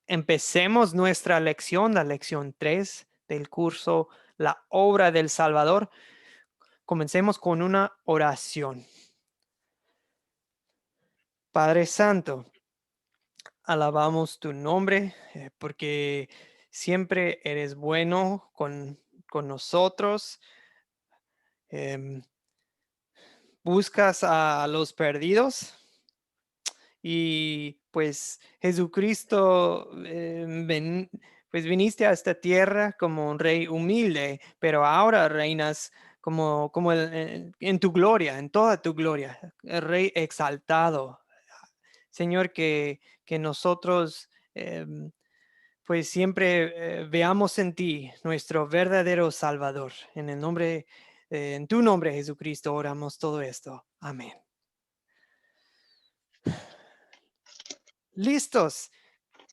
empecemos nuestra lección, la lección 3 del curso La obra del Salvador. Comencemos con una oración. Padre Santo, alabamos tu nombre porque siempre eres bueno con nosotros. Em, Buscas a los perdidos y pues Jesucristo, pues viniste a esta tierra como un rey humilde, pero ahora reinas como en tu gloria, en toda tu gloria, el rey exaltado. Señor, que nosotros pues siempre veamos en ti nuestro verdadero Salvador. En el nombre, en tu nombre, Jesucristo, oramos todo esto. Amén. ¿Listos?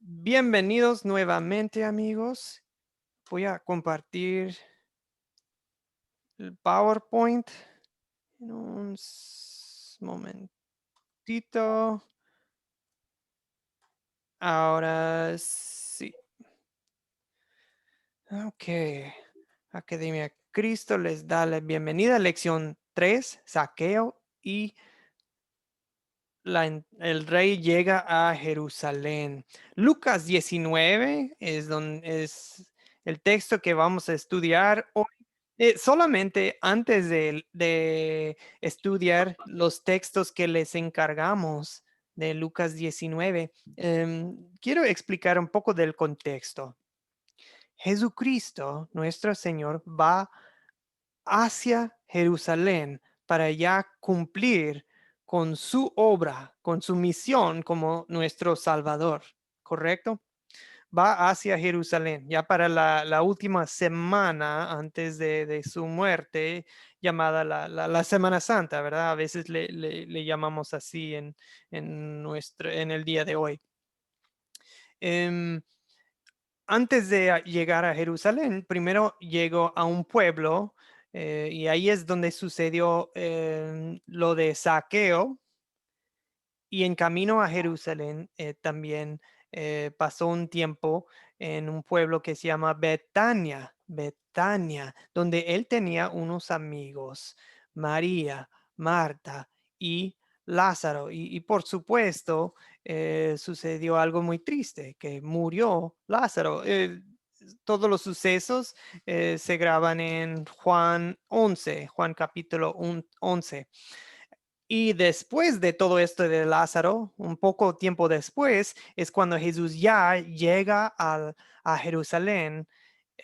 Bienvenidos nuevamente, amigos. Voy a compartir el PowerPoint en un momentito. Ahora sí. Ok. Academia Cristo les da la bienvenida. Lección 3, saqueo y el rey llega a Jerusalén. Lucas 19 es el texto que vamos a estudiar hoy. Solamente antes de estudiar los textos que les encargamos de Lucas 19, quiero explicar un poco del contexto. Jesucristo, nuestro Señor, va hacia Jerusalén para ya cumplir con su obra, con su misión como nuestro Salvador, ¿correcto? Va hacia Jerusalén, ya para la última semana antes de su muerte, llamada la Semana Santa, ¿verdad? A veces le llamamos así en el día de hoy. Em, Antes de llegar a Jerusalén, primero llegó a un pueblo y ahí es donde sucedió lo de saqueo, y en camino a Jerusalén también pasó un tiempo en un pueblo que se llama Betania, donde él tenía unos amigos, María, Marta y Lázaro. Y por supuesto, sucedió algo muy triste, que murió Lázaro. Todos los sucesos se graban en Juan 11, Juan capítulo 11. Y después de todo esto de Lázaro, un poco tiempo después, es cuando Jesús ya llega a Jerusalén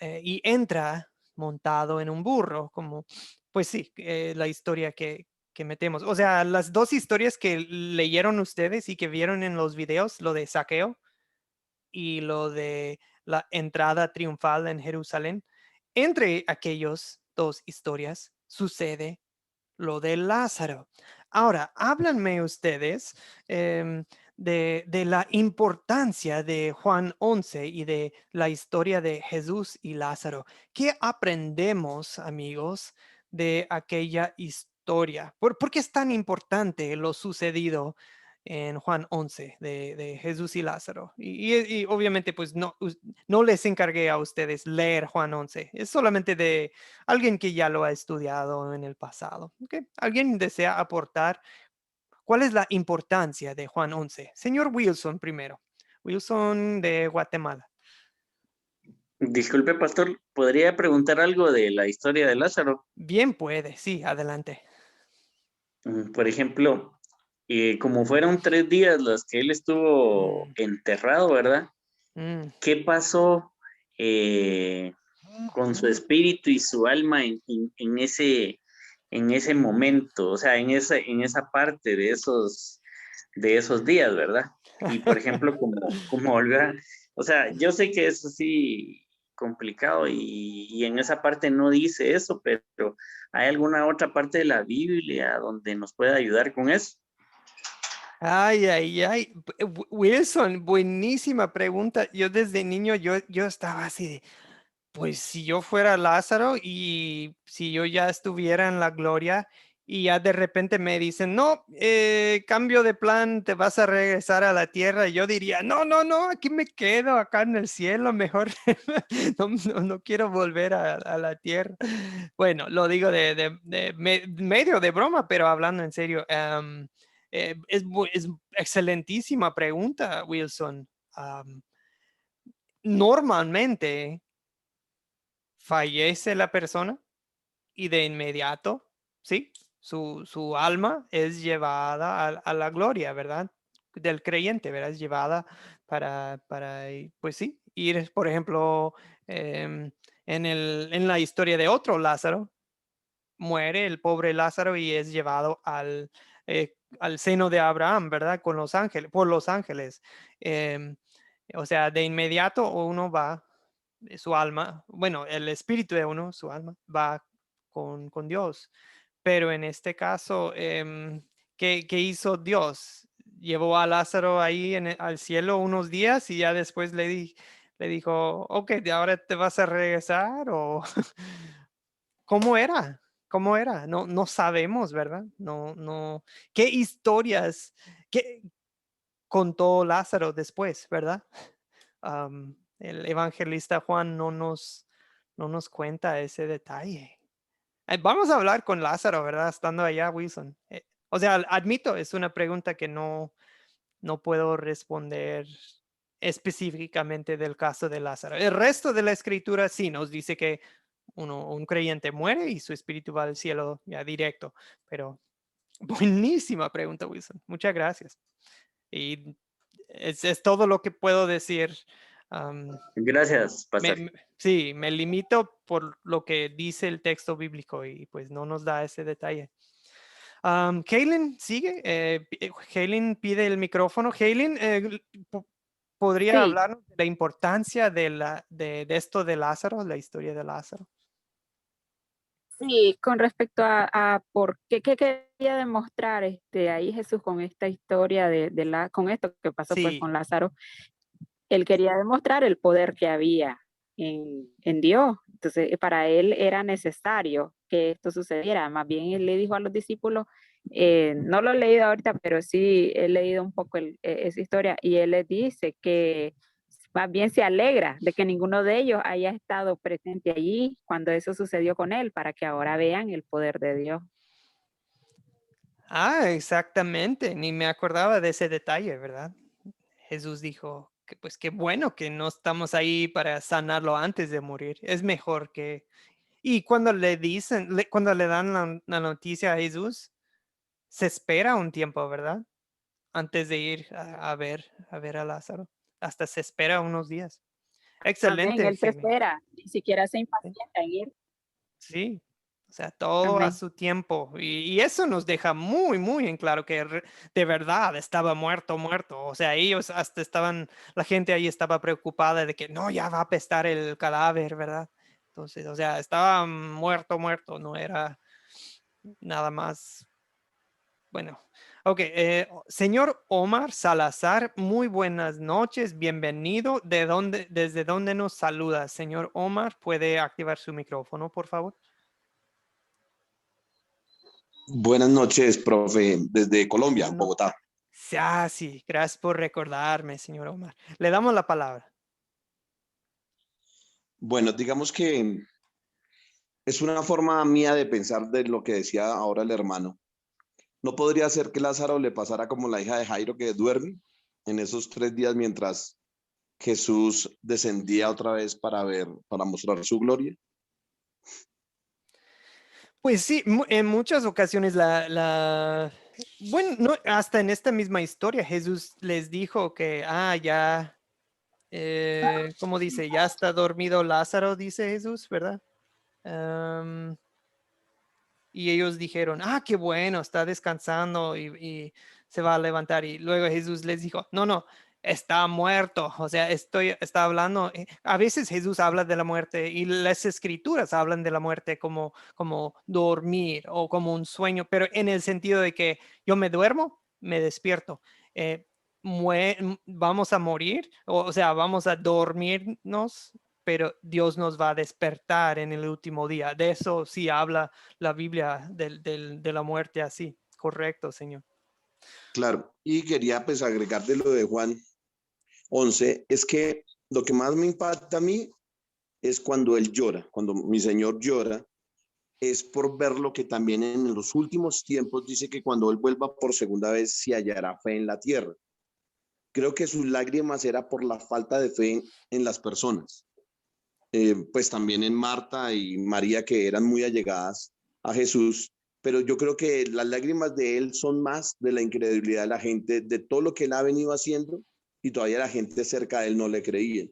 y entra montado en un burro, como, pues sí, la historia que metemos. O sea, las dos historias que leyeron ustedes y que vieron en los videos, lo de saqueo y lo de la entrada triunfal en Jerusalén, entre aquellas dos historias sucede lo de Lázaro. Ahora, háblanme ustedes de la importancia de Juan 11 y de la historia de Jesús y Lázaro. ¿Qué aprendemos, amigos, de aquella historia? ¿Por qué es tan importante lo sucedido en Juan 11 de Jesús y Lázaro? Y obviamente, pues no les encargué a ustedes leer Juan 11. Es solamente de alguien que ya lo ha estudiado en el pasado. ¿Ok? ¿Alguien desea aportar? ¿Cuál es la importancia de Juan 11? Señor Wilson primero. Wilson de Guatemala. Disculpe, pastor, ¿podría preguntar algo de la historia de Lázaro? Bien puede, sí, adelante. Por ejemplo, como fueron 3 días los que él estuvo Mm, enterrado, ¿verdad? mm. ¿Qué pasó con su espíritu y su alma en ese momento? O sea, en esa parte de esos días, ¿verdad? Y por ejemplo, como Olga, o sea, yo sé que es así complicado y en esa parte no dice eso, pero ¿hay alguna otra parte de la Biblia donde nos pueda ayudar con eso? Ay, ay, ay. Wilson, buenísima pregunta. Yo desde niño, yo estaba así de, pues si yo fuera Lázaro y si yo ya estuviera en la gloria y ya de repente me dicen, no, cambio de plan, te vas a regresar a la tierra. Y yo diría, no, no, no, aquí me quedo, acá en el cielo, mejor no quiero volver a la tierra. Bueno, lo digo medio de broma, pero hablando en serio, es excelentísima pregunta, Wilson. Normalmente fallece la persona y de inmediato, ¿sí? Su alma es llevada a la gloria, ¿verdad? Del creyente, ¿verdad? Es llevada pues sí, ir, por ejemplo, en la historia de otro Lázaro, muere el pobre Lázaro y es llevado al seno de Abraham, ¿verdad? Con los ángeles, por los ángeles. Em, o sea, de inmediato uno va, su alma, bueno, el espíritu de uno, su alma, va con Dios. Pero en este caso, ¿qué hizo Dios? Llevó a Lázaro ahí al cielo unos días y ya después le dijo, ok, ¿de ahora te vas a regresar? ¿O cómo era? ¿Cómo era? No, no sabemos, ¿verdad? No, no. ¿Qué historias qué contó Lázaro después, verdad? El evangelista Juan no nos cuenta ese detalle. Vamos a hablar con Lázaro, ¿verdad? Estando allá, Wilson. O sea, admito, es una pregunta que no puedo responder específicamente del caso de Lázaro. El resto de la escritura sí nos dice que un creyente muere y su espíritu va al cielo ya directo. Pero buenísima pregunta, Wilson. Muchas gracias. Y es todo lo que puedo decir. Am, Gracias, me- pastor. me- sí, me limito por lo que dice el texto bíblico y pues no nos da ese detalle. Kaylin, sigue. Kaylin pide el micrófono. Kaylin, ¿podría Sí, hablarnos de la importancia de esto de Lázaro, la historia de Lázaro? sí, con respecto a por qué quería demostrar ahí Jesús con esta historia con esto que pasó pues con Sí, Lázaro, él quería demostrar el poder que había en Dios. Entonces, para él era necesario que esto sucediera. Más bien, él le dijo a los discípulos, no lo he leído ahorita, pero sí he leído un poco esa historia, y él les dice que más bien se alegra de que ninguno de ellos haya estado presente allí cuando eso sucedió con él, para que ahora vean el poder de Dios. exactamente. Ni me acordaba de ese detalle, ¿verdad? Jesús dijo que pues qué bueno que no estamos ahí para sanarlo antes de morir. Es mejor que... Y cuando le dicen, cuando le dan la noticia a Jesús, se espera un tiempo, ¿verdad? Antes de ir a ver a Lázaro. Hasta se espera unos días. Amén, Excelente, él se Kevin. espera, ni siquiera se Sí, impacienta en ir. sí. O sea, todo a Amén. su tiempo. Y eso nos deja muy, muy en claro que de verdad estaba muerto, muerto. O sea, ellos hasta la gente ahí estaba preocupada de que no, ya va a apestar el cadáver, ¿verdad? Entonces, o sea, estaba muerto, muerto. No era nada más. Bueno, ok. Señor Omar Salazar, muy buenas noches, bienvenido. ¿Desde dónde nos saluda? Señor Omar, ¿puede activar su micrófono, por favor? Buenas noches, profe, desde Colombia, Buenas noches. Bogotá. Sí, gracias por recordarme, señor Omar. Le damos la palabra. Bueno, digamos que es una forma mía de pensar de lo que decía ahora el hermano. ¿No podría ser que Lázaro le pasara como la hija de Jairo que duerme en esos 3 días mientras Jesús descendía otra vez para ver, para mostrar su gloria? Pues sí, en muchas ocasiones bueno, no, hasta en esta misma historia Jesús les dijo que, ya, ¿cómo dice? Ya está dormido Lázaro, dice Jesús, ¿verdad? Am, y ellos dijeron, qué bueno, está descansando y se va a levantar. Y luego Jesús les dijo, no, no, está muerto. O sea, está hablando, a veces Jesús habla de la muerte y las escrituras hablan de la muerte como dormir o como un sueño, pero en el sentido de que yo me duermo, me despierto. Vamos a morir, o sea, vamos a dormirnos pero Dios nos va a despertar en el último día. De eso sí habla la Biblia de la muerte así. Correcto, Señor. Claro, y quería pues agregar de lo de Juan 11, es que lo que más me impacta a mí es cuando él llora, cuando mi Señor llora, es por ver lo que también en los últimos tiempos dice que cuando él vuelva por segunda vez se hallará fe en la tierra. Creo que sus lágrimas era por la falta de fe en las personas. Pues también en Marta y María, que eran muy allegadas a Jesús, pero yo creo que las lágrimas de él son más de la incredulidad de la gente, de todo lo que él ha venido haciendo y todavía la gente cerca de él no le creía.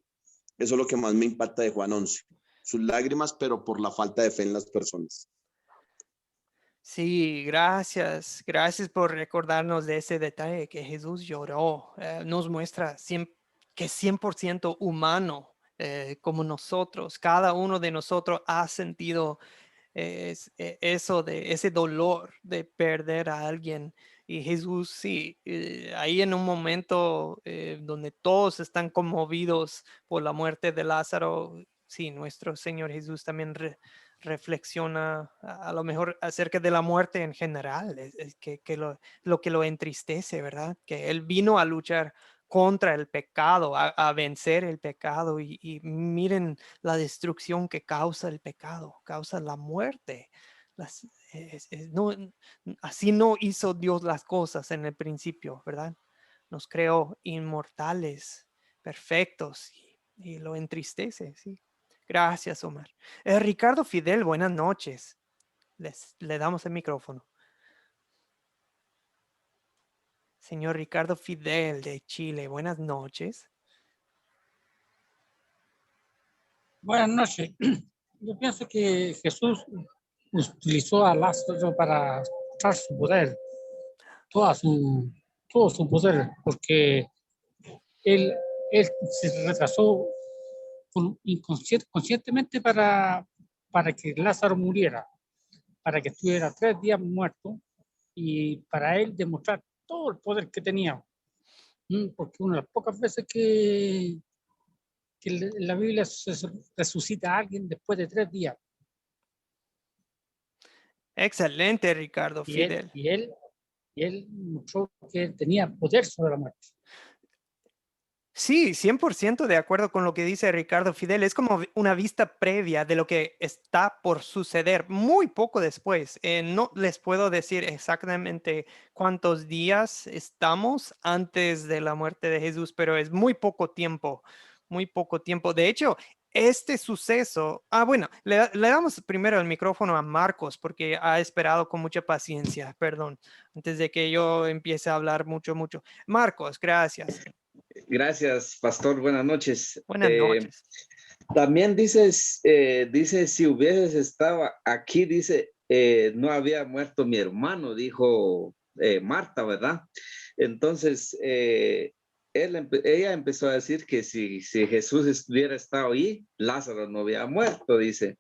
Eso es lo que más me impacta de Juan 11, sus lágrimas, pero por la falta de fe en las personas. Sí, gracias. Gracias por recordarnos de ese detalle que Jesús lloró. Nos muestra que es 100% humano, como nosotros. Cada uno de nosotros ha sentido eso de ese dolor de perder a alguien. Y Jesús, sí, ahí en un momento donde todos están conmovidos por la muerte de Lázaro, sí, nuestro Señor Jesús también reflexiona a lo mejor acerca de la muerte en general, es que lo que lo entristece, ¿verdad? Que Él vino a luchar contra el pecado, a vencer el pecado y miren la destrucción que causa el pecado, causa la muerte. Las, no, así no hizo Dios las cosas en el principio, ¿verdad? Nos creó inmortales, perfectos y lo entristece, sí. Gracias, Omar. Ricardo Fidel, buenas noches. Le damos el micrófono. Señor Ricardo Fidel de Chile, buenas noches. Buenas noches. Yo pienso que Jesús utilizó a Lázaro para mostrar su poder, toda su, todo su poder, porque él, él se retrasó conscientemente para que Lázaro muriera, para que estuviera 3 días muerto y para él demostrar todo el poder que tenía. Porque una de las pocas veces que en la Biblia se resucita a alguien después de 3 días. Excelente, Ricardo Y Fidel. él mostró que él tenía poder sobre la muerte. Sí, 100% de acuerdo con lo que dice Ricardo Fidel. Es como una vista previa de lo que está por suceder muy poco después. No les puedo decir exactamente cuántos días estamos antes de la muerte de Jesús, pero es muy poco tiempo, muy poco tiempo. De hecho, este suceso, bueno, le damos primero el micrófono a Marcos porque ha esperado con mucha paciencia, perdón, antes de que yo empiece a hablar mucho. Marcos, gracias. Gracias, pastor. Buenas noches. Buenas noches. También dice, si hubieses estado aquí, dice, no había muerto mi hermano, dijo Marta, ¿verdad? Entonces, ella empezó a decir que si Jesús hubiera estado ahí, Lázaro no había muerto, dice,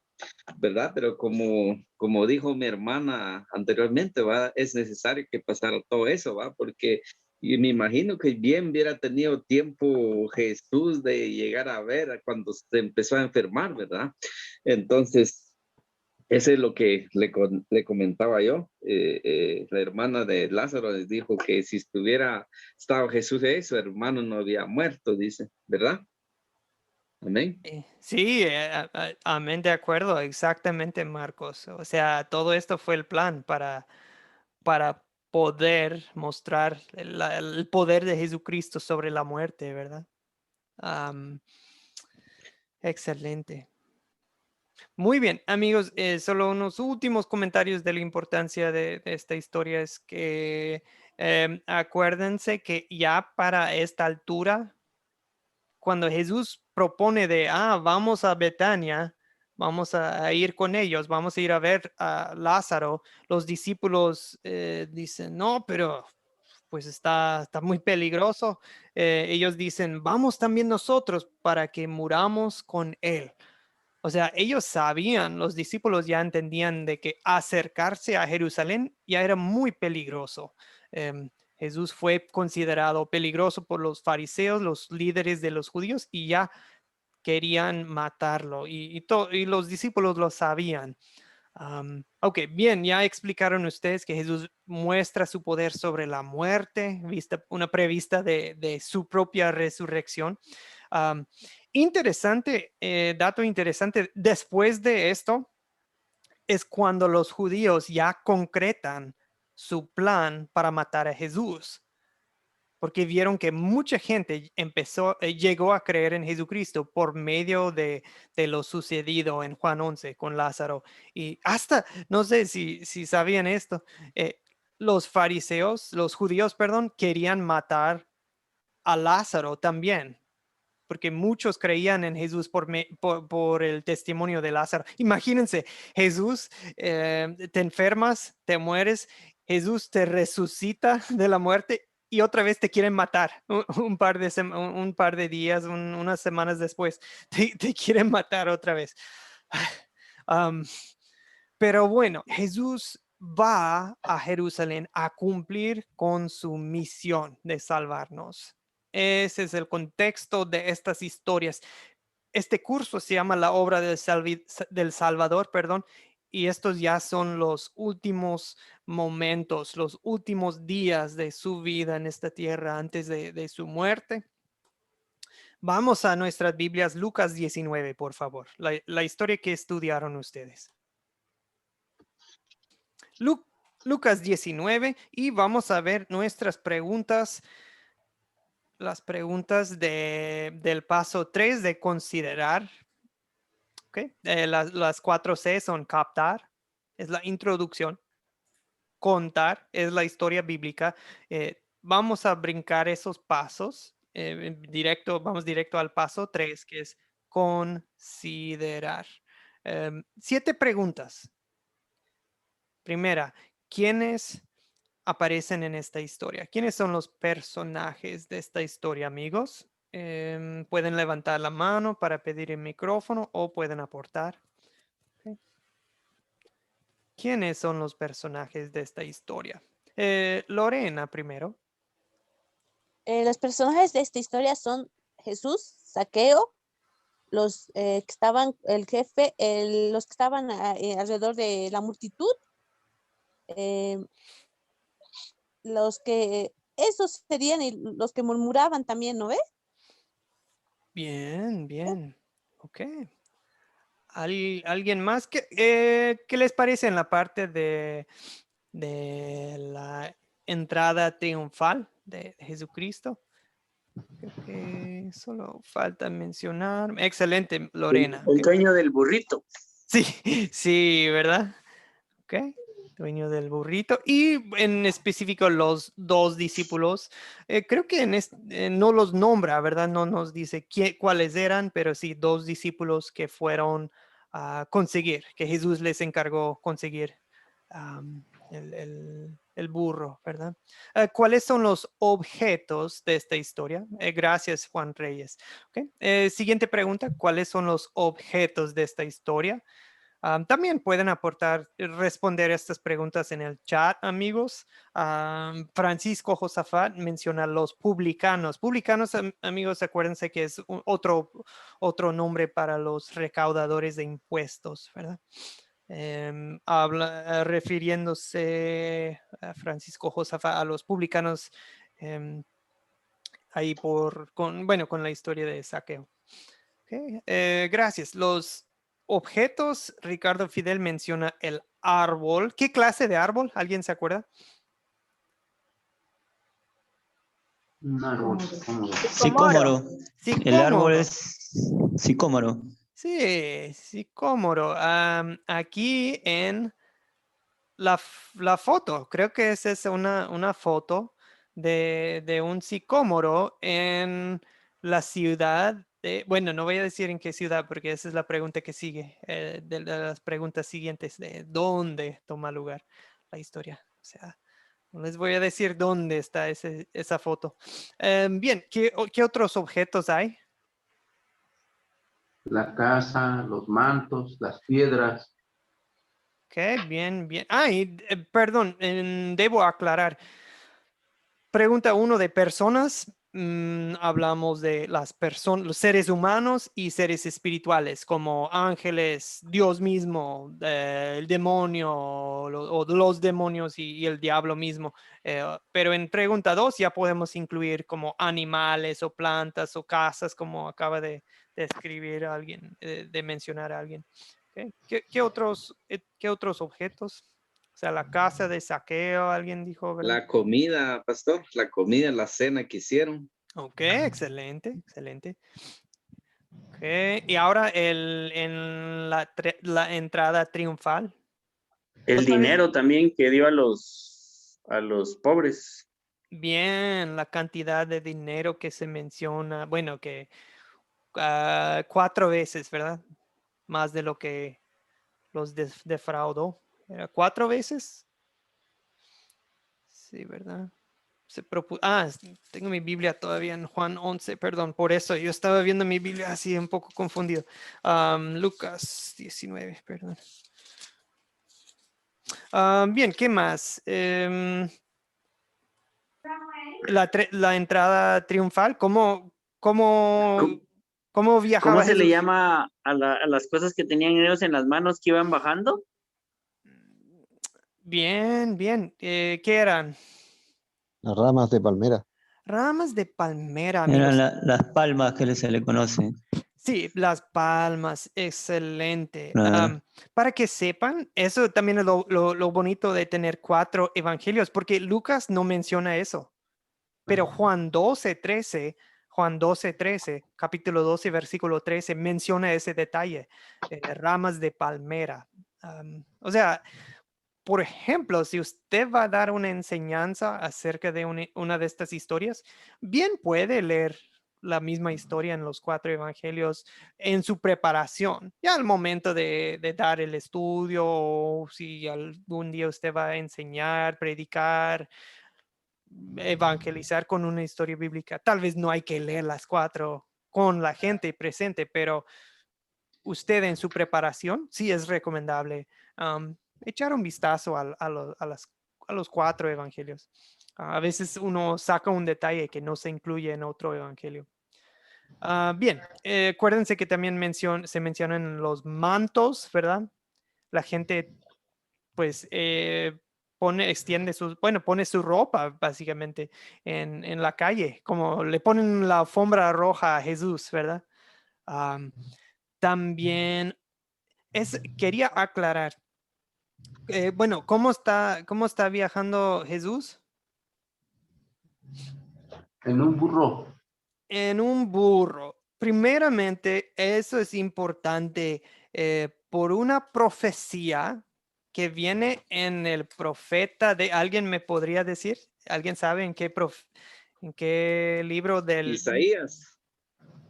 ¿verdad? Pero como dijo mi hermana anteriormente, ¿va? Es necesario que pasara todo eso, ¿va? Porque y me imagino que bien hubiera tenido tiempo Jesús de llegar a ver cuando se empezó a enfermar, ¿verdad? Entonces, eso es lo que le comentaba yo. La hermana de Lázaro les dijo que si estuviera estado Jesús ahí, su hermano no había muerto, dice, ¿verdad? Amén. Sí, amén, de acuerdo, exactamente, Marcos. O sea, todo esto fue el plan para poder mostrar el poder de Jesucristo sobre la muerte, ¿verdad? Am, excelente. Muy bien, amigos, solo unos últimos comentarios de la importancia de esta historia es que acuérdense que ya para esta altura, cuando Jesús propone vamos a Betania, vamos a ir con ellos, vamos a ir a ver a Lázaro, los discípulos dicen, no, pero pues está muy peligroso. Ellos dicen, vamos también nosotros para que muramos con él. O sea, ellos sabían, los discípulos ya entendían de que acercarse a Jerusalén ya era muy peligroso. Jesús fue considerado peligroso por los fariseos, los líderes de los judíos, y ya querían matarlo y los discípulos lo sabían. Ok, bien, ya explicaron ustedes que Jesús muestra su poder sobre la muerte, una prevista de su propia resurrección. Interesante, dato interesante, después de esto es cuando los judíos ya concretan su plan para matar a Jesús, porque vieron que mucha gente llegó a creer en Jesucristo por medio de lo sucedido en Juan 11 con Lázaro. Y hasta, no sé si sabían esto, los judíos, perdón, querían matar a Lázaro también, porque muchos creían en Jesús por el testimonio de Lázaro. Imagínense, Jesús, te enfermas, te mueres, Jesús te resucita de la muerte y otra vez te quieren matar un par de días, unas semanas después, te quieren matar otra vez. Pero bueno, Jesús va a Jerusalén a cumplir con su misión de salvarnos. Ese es el contexto de estas historias. Este curso se llama La obra del Salvador, perdón, y estos ya son los últimos momentos, los últimos días de su vida en esta tierra antes de su muerte. Vamos a nuestras Biblias, Lucas 19, por favor, la historia que estudiaron ustedes. Lucas 19 y vamos a ver nuestras preguntas, las preguntas del paso 3 de considerar. Okay. Las 4C son captar, es la introducción, contar, es la historia bíblica. Vamos a brincar esos pasos, vamos directo al paso 3, que es considerar. 7 preguntas. Primera, ¿quiénes aparecen en esta historia? ¿Quiénes son los personajes de esta historia, amigos? Pueden levantar la mano para pedir el micrófono o pueden aportar. Okay. ¿Quiénes son los personajes de esta historia? Lorena primero. Los personajes de esta historia son Jesús, Zaqueo, los que estaban, el jefe, los que estaban alrededor de la multitud, esos serían los que murmuraban también, ¿no ves? Bien, bien. Ok. ¿Alguien más? ¿Qué les parece en la parte de la entrada triunfal de Jesucristo? Creo que solo falta mencionar. Excelente, Lorena. El Okay. dueño del burrito. Sí, sí, ¿verdad? Ok. Dueño del burrito. Y en específico los 2 discípulos. Creo que no los nombra, ¿verdad? No nos dice cuáles eran, pero sí 2 discípulos que fueron a conseguir, que Jesús les encargó conseguir el burro, ¿verdad? ¿Cuáles son los objetos de esta historia? Gracias, Juan Reyes. Okay. Siguiente pregunta, ¿cuáles son los objetos de esta historia? También pueden responder estas preguntas en el chat, amigos. Francisco Josafat menciona los publicanos. Publicanos, amigos, acuérdense que es otro nombre para los recaudadores de impuestos, ¿verdad? Refiriéndose a Francisco Josafat a los publicanos ahí con la historia de saqueo. Okay. Gracias. Los objetos, Ricardo Fidel menciona el árbol. ¿Qué clase de árbol? ¿Alguien se acuerda? Un árbol. Sicómoro. El árbol Sicómoro. es sicómoro. Sí, sicómoro. Aquí en la foto, creo que esa es una foto de un sicómoro en la ciudad bueno, no voy a decir en qué ciudad porque esa es la pregunta que sigue, de las preguntas siguientes, de dónde toma lugar la historia. O sea, no les voy a decir dónde está esa foto. Bien, ¿qué otros objetos hay? La casa, los mantos, las piedras. Ok, bien, bien. Perdón, debo aclarar. Pregunta 1 de personas. hablamos de las personas, los seres humanos y seres espirituales, como ángeles, Dios mismo, el demonio o los demonios y el diablo mismo. Pero en pregunta 2 ya podemos incluir como animales o plantas o casas, como acaba de escribir alguien, de mencionar a alguien. ¿Okay? ¿Qué otros objetos? O sea, la casa de saqueo, alguien dijo, ¿verdad? La comida, pastor, la comida, la cena que hicieron. Ok, excelente, excelente. Okay. Y ahora en la entrada triunfal. El Otra vez. dinero también que dio a los pobres. Bien, la cantidad de dinero que se menciona, bueno, que 4 veces, ¿verdad? Más de lo que los defraudó. ¿Era 4 veces? Sí, ¿verdad? Tengo mi Biblia todavía en Juan 11, perdón, por eso yo estaba viendo mi Biblia así un poco confundido. Lucas 19, perdón. Bien, ¿qué más? La entrada triunfal, ¿cómo ¿Cómo, cómo viajaba se le Jesús? llama a las cosas que tenían ellos en las manos que iban bajando? Bien, bien. ¿Qué eran? Las ramas de palmera. Ramas de palmera, Eran amigos. las palmas que se le conocen. Sí, las palmas, excelente. Claro. Para que sepan, eso también es lo bonito de tener 4 evangelios, porque Lucas no menciona eso, pero Juan 12:13, capítulo 12, versículo 13, menciona ese detalle, ramas de palmera. O sea, por ejemplo, si usted va a dar una enseñanza acerca de una de estas historias, bien puede leer la misma historia en los 4 evangelios en su preparación. Ya al momento de dar el estudio, o si algún día usted va a enseñar, predicar, evangelizar con una historia bíblica, tal vez no hay que leer las 4 con la gente presente, pero usted en su preparación sí es recomendable echar un vistazo a los 4 evangelios. A veces uno saca un detalle que no se incluye en otro evangelio. Bien, acuérdense que también se mencionan los mantos, ¿verdad? La gente pues pone su ropa básicamente en la calle, como le ponen la alfombra roja a Jesús, ¿verdad? También quería aclarar, bueno, cómo está viajando Jesús? En un burro. En un burro. Primeramente, eso es importante por una profecía que viene en el profeta de, ¿alguien me podría decir? ¿Alguien sabe en qué libro del... Isaías,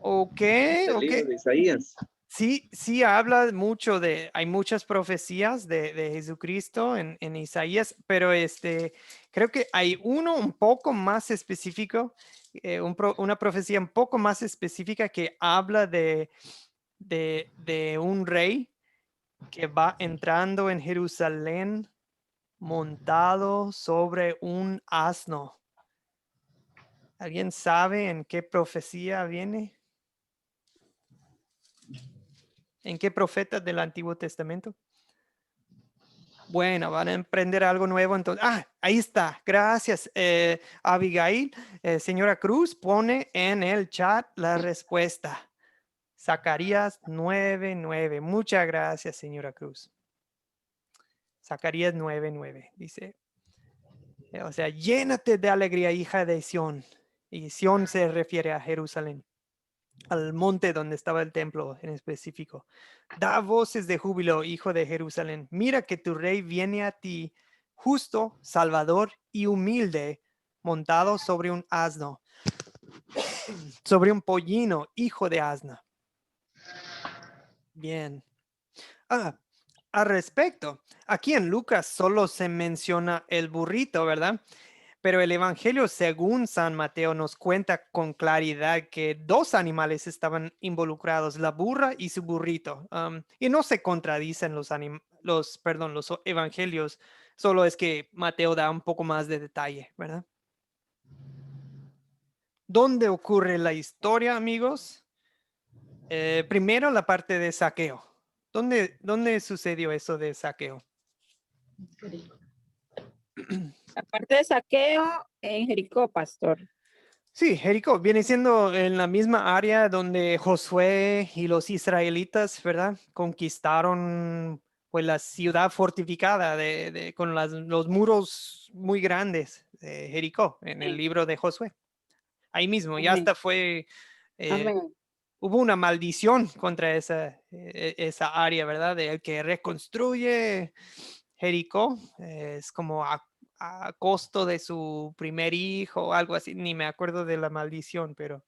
Ok, el ok. libro de Isaías. Sí habla mucho hay muchas profecías de Jesucristo en Isaías, pero creo que hay uno un poco más específico, una profecía un poco más específica que habla de un rey que va entrando en Jerusalén montado sobre un asno. ¿Alguien sabe en qué profecía viene? ¿En qué profeta del Antiguo Testamento? Bueno, van a emprender algo nuevo entonces. Ahí está. Gracias, Abigail. Señora Cruz pone en el chat la respuesta. Zacarías 9:9. Muchas gracias, señora Cruz. Zacarías 9:9 dice. O sea, llénate de alegría, hija de Sión. Y Sión se refiere a Jerusalén, al monte donde estaba el templo en específico. Da voces de júbilo, hijo de Jerusalén. Mira que tu rey viene a ti, justo, salvador y humilde, montado sobre un asno, sobre un pollino, hijo de asna. Bien. Al respecto, aquí en Lucas solo se menciona el burrito, ¿verdad? Pero el Evangelio según San Mateo nos cuenta con claridad que 2 animales estaban involucrados, la burra y su burrito. Y no se contradicen los evangelios, solo es que Mateo da un poco más de detalle, ¿verdad? ¿Dónde ocurre la historia, amigos? Primero la parte de saqueo. ¿Dónde sucedió eso de saqueo? La parte de saqueo en Jericó, pastor. Sí, Jericó viene siendo en la misma área donde Josué y los israelitas, ¿verdad? Conquistaron pues la ciudad fortificada con los muros muy grandes de Jericó en el Amén. libro de Josué. Ahí mismo, ya Amén. hasta Amén. hubo una maldición contra esa área, ¿verdad? De el que reconstruye Jericó, es como a costo de su primer hijo o algo así, ni me acuerdo de la maldición, pero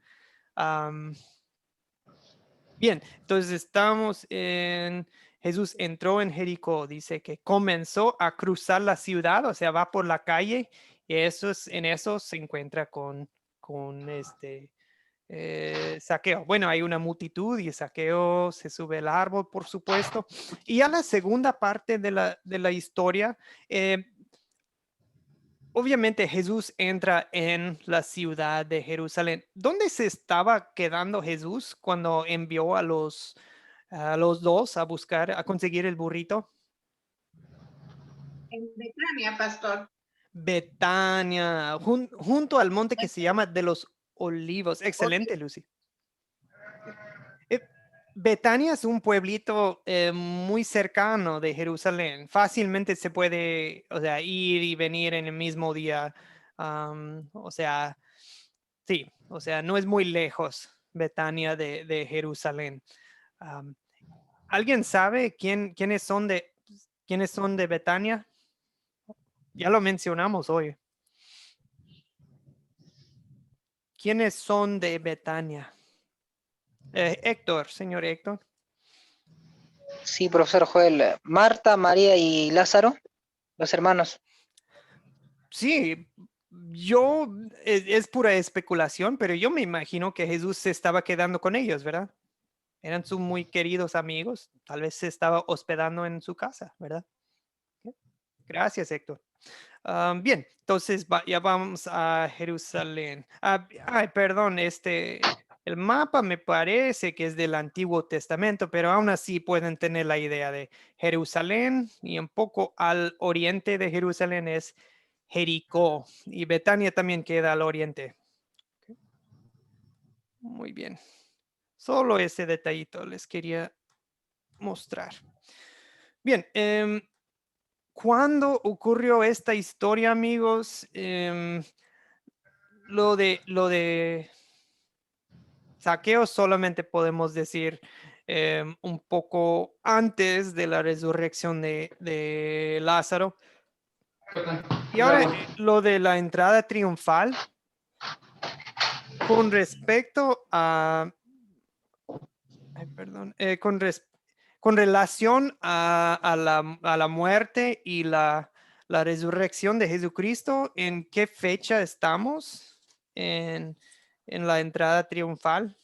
bien, entonces estamos Jesús entró en Jericó, dice que comenzó a cruzar la ciudad, o sea, va por la calle y en eso se encuentra con Saqueo. Bueno, hay una multitud y Saqueo se sube al árbol, por supuesto. Y a la segunda parte de la historia, obviamente Jesús entra en la ciudad de Jerusalén. ¿Dónde se estaba quedando Jesús cuando envió a los dos a buscar, a conseguir el burrito? En Betania, pastor. Betania, junto al monte que se llama de los Olivos. Excelente, Lucy. Betania es un pueblito muy cercano de Jerusalén. Fácilmente se puede, o sea, ir y venir en el mismo día. O sea, sí, o sea, no es muy lejos Betania de Jerusalén. ¿Alguien sabe quiénes son de Betania? Ya lo mencionamos hoy. ¿Quiénes son de Betania? Héctor, señor Héctor. Sí, profesor Joel. Marta, María y Lázaro, los hermanos. Sí, es pura especulación, pero yo me imagino que Jesús se estaba quedando con ellos, ¿verdad? Eran sus muy queridos amigos, tal vez se estaba hospedando en su casa, ¿verdad? Gracias, Héctor. Bien, entonces ya vamos a Jerusalén. Ay, perdón, el mapa me parece que es del Antiguo Testamento, pero aún así pueden tener la idea de Jerusalén y un poco al oriente de Jerusalén es Jericó y Betania también queda al oriente. Muy bien. Solo ese detallito les quería mostrar. Bien, ¿cuándo ocurrió esta historia, amigos? Lo de Saqueo solamente podemos decir un poco antes de la resurrección de Lázaro. Y ahora lo de la entrada triunfal con respecto a, perdón, con relación a la muerte y la resurrección de Jesucristo, ¿en qué fecha estamos en la entrada triunfal?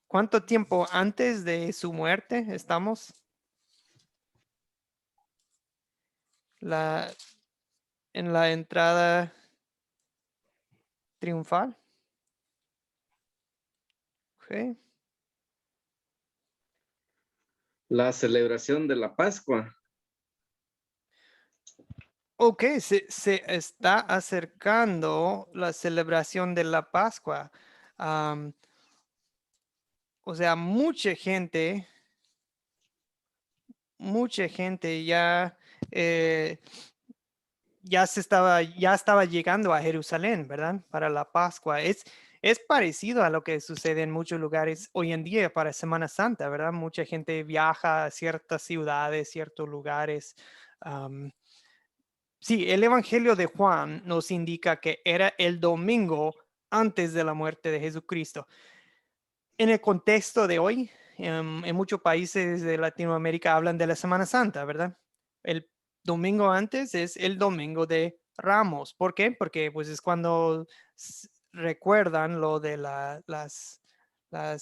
¿Cuánto tiempo antes de su muerte estamos? En la entrada triunfal. Okay. La celebración de la Pascua. Ok, se está acercando la celebración de la Pascua. O sea, mucha gente ya estaba llegando a Jerusalén, ¿verdad? Para la Pascua. Es parecido a lo que sucede en muchos lugares hoy en día para Semana Santa, ¿verdad? Mucha gente viaja a ciertas ciudades, ciertos lugares. Sí, el Evangelio de Juan nos indica que era el domingo antes de la muerte de Jesucristo. En el contexto de hoy, en muchos países de Latinoamérica hablan de la Semana Santa, ¿verdad? El domingo antes es el domingo de Ramos. ¿Por qué? Porque pues es cuando recuerdan lo de las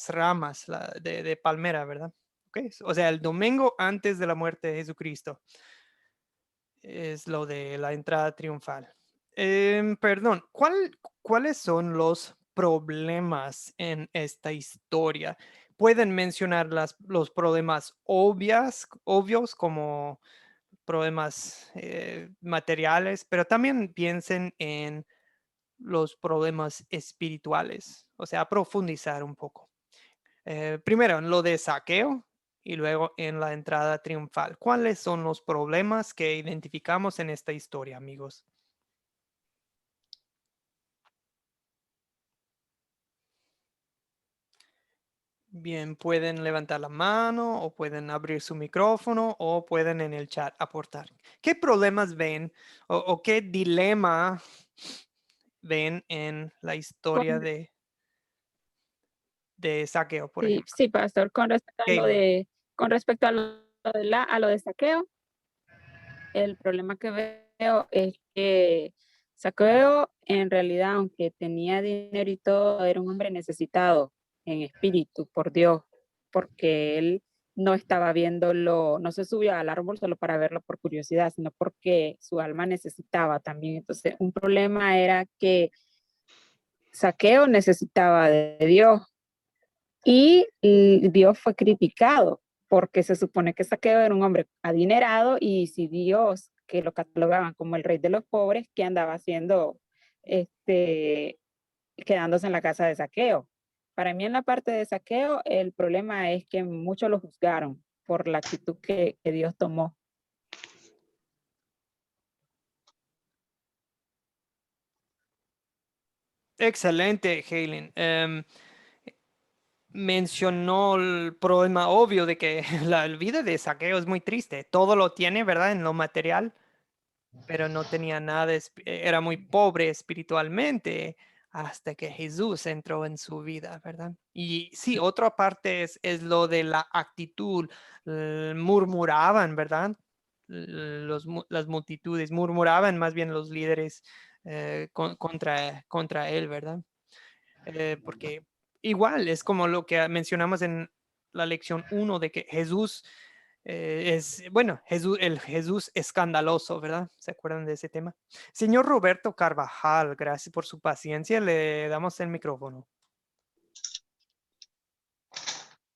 ramas de palmera, ¿verdad? Okay. O sea, el domingo antes de la muerte de Jesucristo es lo de la entrada triunfal. Perdón, ¿cuáles son los problemas en esta historia? Pueden mencionar los problemas obvios como problemas materiales, pero también piensen en los problemas espirituales, o sea, profundizar un poco. Primero, en lo de saqueo y luego en la entrada triunfal. ¿Cuáles son los problemas que identificamos en esta historia, amigos? Bien, pueden levantar la mano o pueden abrir su micrófono o pueden en el chat aportar. ¿Qué problemas ven o qué dilema ven en la historia Con- de saqueo, por sí, ejemplo? sí, pastor, Galen. con respecto a lo de saqueo, el problema que veo es que Saqueo en realidad, aunque tenía dinero y todo, era un hombre necesitado en espíritu por Dios, porque él no estaba viéndolo, no se subió al árbol solo para verlo por curiosidad, sino porque su alma necesitaba también. Entonces, un problema era que Saqueo necesitaba de Dios y Dios fue criticado porque se supone que Saqueo era un hombre adinerado y si Dios, que lo catalogaban como el rey de los pobres, ¿qué andaba haciendo este, quedándose en la casa de Saqueo? Para mí en la parte de Saqueo el problema es que muchos lo juzgaron por la actitud que Dios tomó. Excelente, Helen. Mencionó el problema obvio de que la vida de Saqueo es muy triste. Todo lo tiene, ¿verdad? En lo material, pero no tenía nada, era muy pobre espiritualmente hasta que Jesús entró en su vida, ¿verdad? Y sí, otra parte es lo de la actitud. Murmuraban, ¿verdad? Las multitudes murmuraban, más bien los líderes contra él, ¿verdad? Porque igual es como lo que mencionamos en la lección 1 de que Jesús bueno, el Jesús escandaloso, ¿verdad? ¿Se acuerdan de ese tema? Señor Roberto Carvajal, gracias por su paciencia. Le damos el micrófono.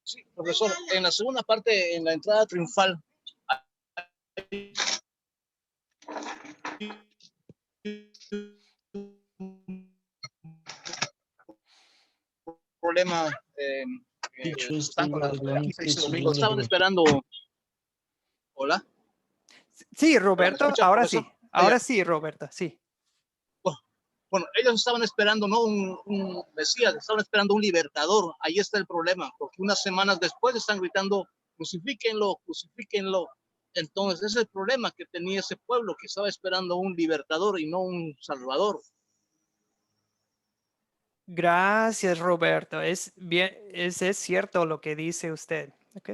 Sí, profesor, en la segunda parte, en la entrada triunfal, hay un problema. Estaban esperando. Hola. Sí, ¿Me Roberto, escucha, ahora profesor? sí. Ahora sí, Roberto, sí. Bueno, ellos estaban esperando no un Mesías, estaban esperando un libertador. Ahí está el problema, porque unas semanas después están gritando, crucifíquenlo, crucifíquenlo. Entonces, ese es el problema que tenía ese pueblo, que estaba esperando un libertador y no un salvador. Gracias, Roberto. Es bien, es cierto lo que dice usted. ¿Ok?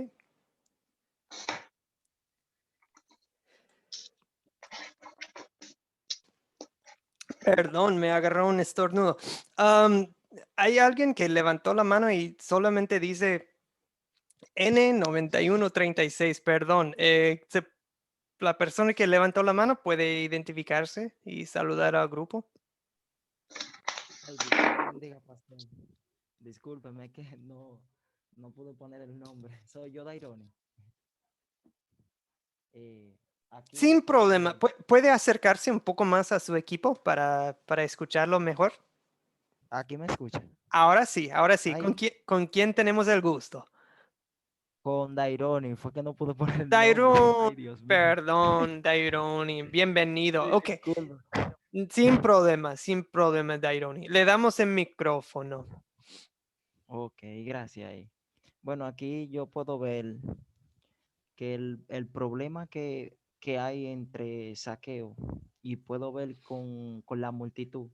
Perdón, me agarró un estornudo. Hay alguien que levantó la mano y solamente dice N9136. Perdón. La persona que levantó la mano puede identificarse y saludar al grupo. Ay, Dios me bendiga, pastor. Discúlpeme, es que no pude poner el nombre. Soy yo, Daironi. Aquí yo Sin puedo problema. ver. ¿Puede acercarse un poco más a su equipo para escucharlo mejor? Aquí me escucha. Ahora sí, ahora sí. Ay, ¿Con quién tenemos el gusto? con Daironi, fue que no pude poner el nombre. Daironi, Ay, Dios mío. perdón, Daironi, bienvenido. Ok, Disculpa. sin problema, Daironi. Le damos el micrófono. Ok, gracias. Bueno, aquí yo puedo ver que el problema que hay entre Saqueo y puedo ver con la multitud,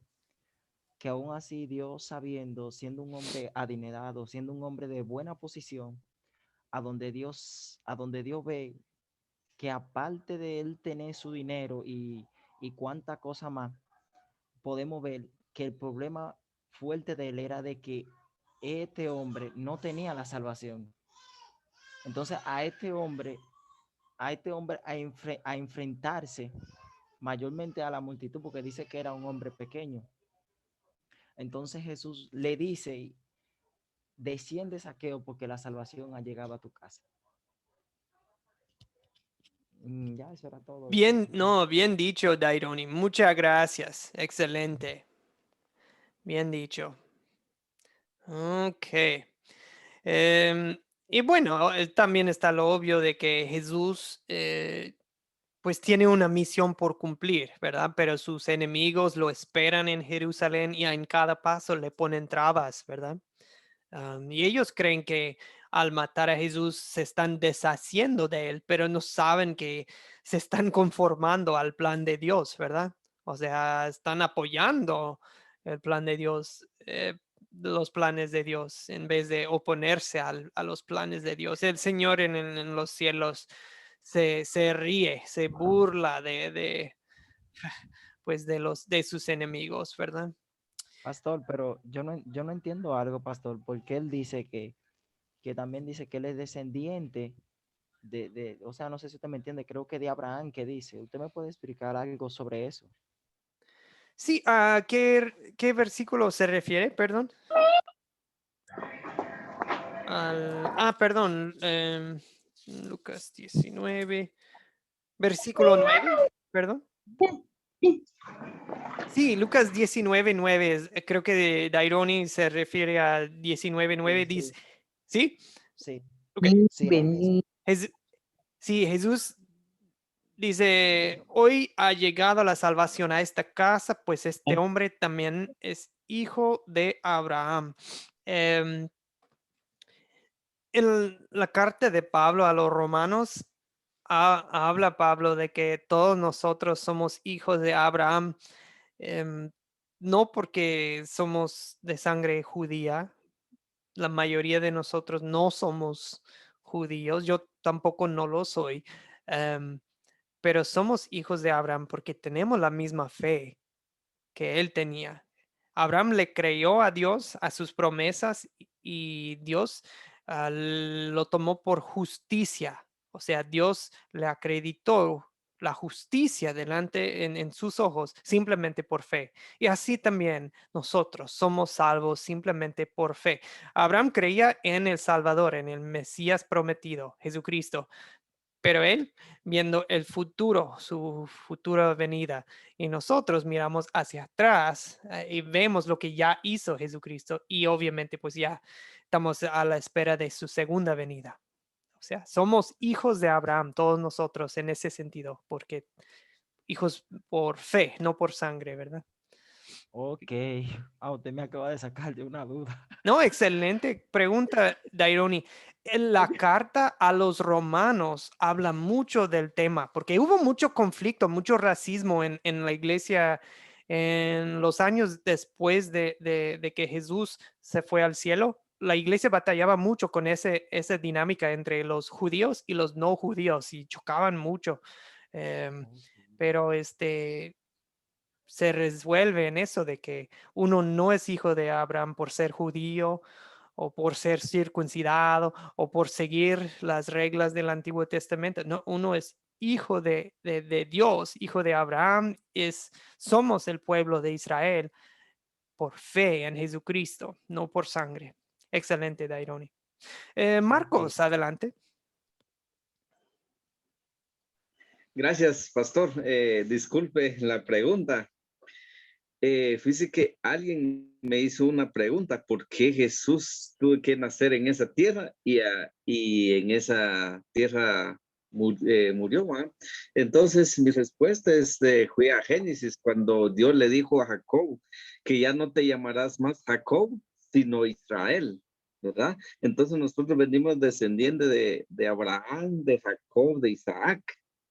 que aún así Dios sabiendo, siendo un hombre adinerado, siendo un hombre de buena posición, a donde Dios ve que aparte de él tener su dinero y cuánta cosa más, podemos ver que el problema fuerte de él era de que este hombre no tenía la salvación. Entonces a este hombre a enfrentarse mayormente a la multitud, porque dice que era un hombre pequeño. Entonces Jesús le dice, desciende, Zaqueo, porque la salvación ha llegado a tu casa. Ya, eso era todo. Bien, no, bien dicho, Daironi. Muchas gracias. Excelente. Bien dicho. Ok. Y bueno, también está lo obvio de que Jesús pues tiene una misión por cumplir, ¿verdad? Pero sus enemigos lo esperan en Jerusalén y en cada paso le ponen trabas, ¿verdad? Y ellos creen que al matar a Jesús se están deshaciendo de él, pero no saben que se están conformando al plan de Dios, ¿verdad? O sea, están apoyando el plan de Dios, los planes de Dios, en vez de oponerse a los planes de Dios. El Señor en los cielos se ríe, se burla pues de sus enemigos, ¿verdad? Pastor, pero yo no entiendo algo, pastor, porque él dice que también dice que él es descendiente o sea, no sé si usted me entiende, creo que de Abraham, que dice. ¿Usted me puede explicar algo sobre eso? Sí, ¿a qué versículo se refiere? Perdón. Perdón. Lucas 19, versículo 9, perdón. Sí, Lucas 19:9. Creo que Daironi se refiere a 19:9. Dice, ¿sí? Sí. Ok. Sí, Sí, Jesús dice, hoy ha llegado la salvación a esta casa, pues este hombre también es hijo de Abraham. En la carta de Pablo a los romanos, habla Pablo de que todos nosotros somos hijos de Abraham, no porque somos de sangre judía. La mayoría de nosotros no somos judíos, yo tampoco no lo soy. Pero somos hijos de Abraham porque tenemos la misma fe que él tenía. Abraham le creyó a Dios, a sus promesas, y Dios lo tomó por justicia. O sea, Dios le acreditó la justicia delante en sus ojos simplemente por fe. Y así también nosotros somos salvos simplemente por fe. Abraham creía en el Salvador, en el Mesías prometido, Jesucristo. Pero él viendo el futuro, su futura venida, y nosotros miramos hacia atrás y vemos lo que ya hizo Jesucristo y obviamente pues ya estamos a la espera de su segunda venida. O sea, somos hijos de Abraham, todos nosotros en ese sentido, porque hijos por fe, no por sangre, ¿verdad? Ok. Usted me acaba de sacar de una duda. No, excelente pregunta, Daironi. En la carta a los romanos habla mucho del tema, porque hubo mucho conflicto, mucho racismo en la iglesia en los años después de que Jesús se fue al cielo. La iglesia batallaba mucho con esa dinámica entre los judíos y los no judíos y chocaban mucho. Pero se resuelve en eso de que uno no es hijo de Abraham por ser judío o por ser circuncidado o por seguir las reglas del Antiguo Testamento. No, uno es hijo de Dios, hijo de Abraham, somos el pueblo de Israel por fe en Jesucristo, no por sangre. Excelente, Daironi. Marcos, adelante. Gracias, pastor. Disculpe la pregunta. Fíjese que alguien me hizo una pregunta, ¿por qué Jesús tuvo que nacer en esa tierra y en esa tierra murió? ¿Va? Entonces mi respuesta fue a Génesis, cuando Dios le dijo a Jacob que ya no te llamarás más Jacob, sino Israel, ¿verdad? Entonces nosotros venimos descendientes de Abraham, de Jacob, de Isaac,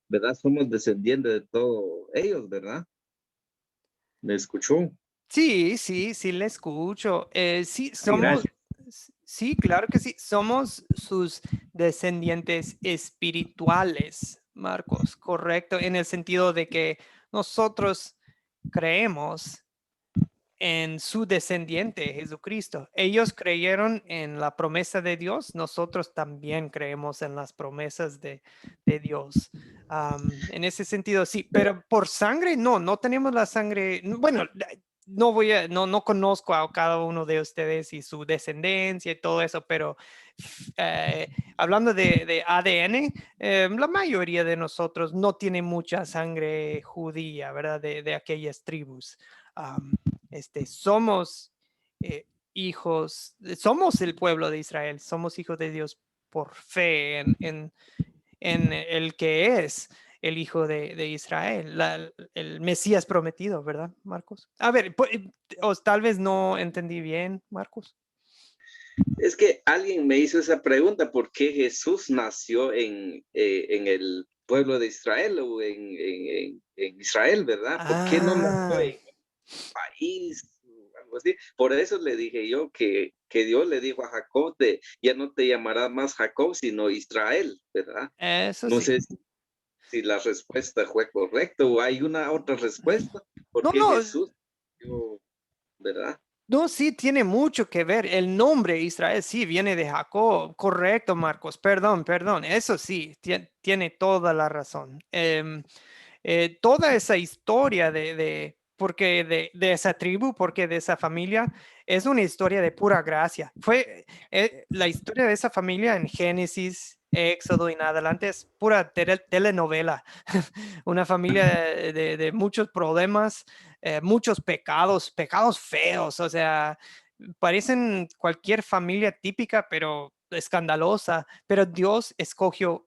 ¿verdad? Somos descendientes de todos ellos, ¿verdad? ¿Me escuchó? Sí, le escucho. Sí, Sí, gracias. sí, claro que sí, somos sus descendientes espirituales, Marcos, correcto, en el sentido de que nosotros creemos en su descendiente, Jesucristo. Ellos creyeron en la promesa de Dios, nosotros también creemos en las promesas de Dios. En ese sentido, sí, pero por sangre, no tenemos la sangre. Bueno, no conozco a cada uno de ustedes y su descendencia y todo eso, pero hablando de ADN, la mayoría de nosotros no tiene mucha sangre judía, ¿verdad? De aquellas tribus. Somos hijos, somos el pueblo de Israel, somos hijos de Dios por fe en el que es el hijo de Israel, el Mesías prometido, ¿verdad, Marcos? A ver, tal vez no entendí bien, Marcos. Es que alguien me hizo esa pregunta, ¿por qué Jesús nació en el pueblo de Israel o en Israel, verdad? ¿Por qué no nació en un país o algo así? Por eso le dije yo que Dios le dijo a Jacob ya no te llamarás más Jacob, sino Israel, ¿verdad? Eso no sí. sé si la respuesta fue correcta o hay una otra respuesta, porque No. Jesús, ¿verdad? No, sí, tiene mucho que ver. El nombre Israel sí viene de Jacob. Correcto, Marcos. Perdón. Eso sí, tiene toda la razón. Toda esa historia porque de esa tribu, porque de esa familia, es una historia de pura gracia. Fue la historia de esa familia en Génesis, Éxodo y en adelante es pura telenovela. Una familia de muchos problemas, muchos pecados feos, o sea, parecen cualquier familia típica, pero escandalosa, pero Dios escogió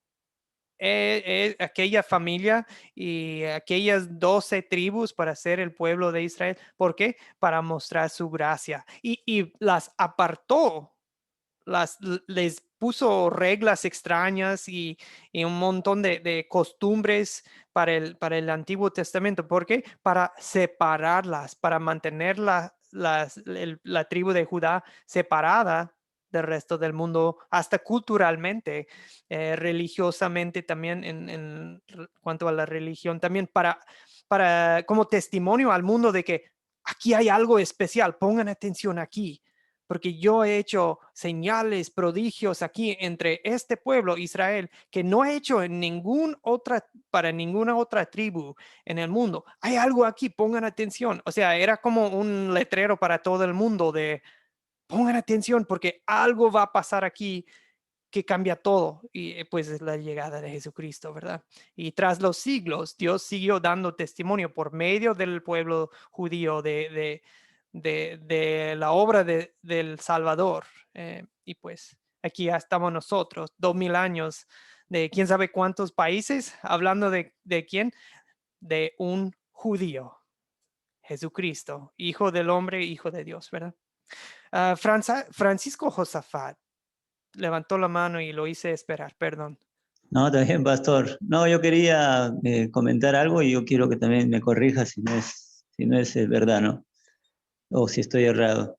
aquella familia y aquellas 12 tribus para ser el pueblo de Israel. ¿Por qué? Para mostrar su gracia. Y las apartó, les puso reglas extrañas y un montón de costumbres para el Antiguo Testamento. ¿Por qué? Para separarlas, para mantener la tribu de Judá separada del resto del mundo, hasta culturalmente, religiosamente también, en cuanto a la religión, también como testimonio al mundo de que aquí hay algo especial, pongan atención aquí, porque yo he hecho señales, prodigios aquí entre este pueblo, Israel, que no he hecho para ninguna otra tribu en el mundo. Hay algo aquí, pongan atención. O sea, era como un letrero para todo el mundo de pongan atención porque algo va a pasar aquí que cambia todo, y pues es la llegada de Jesucristo, ¿verdad? Y tras los siglos, Dios siguió dando testimonio por medio del pueblo judío de la obra del Salvador. Y pues aquí ya estamos nosotros, 2000 años de quién sabe cuántos países, hablando de quién, de un judío, Jesucristo, hijo del hombre, hijo de Dios, ¿verdad? Francisco Josafat levantó la mano y lo hice esperar, perdón. No, está bien, pastor. No, yo quería comentar algo y yo quiero que también me corrija si no es verdad, ¿no? O si estoy errado.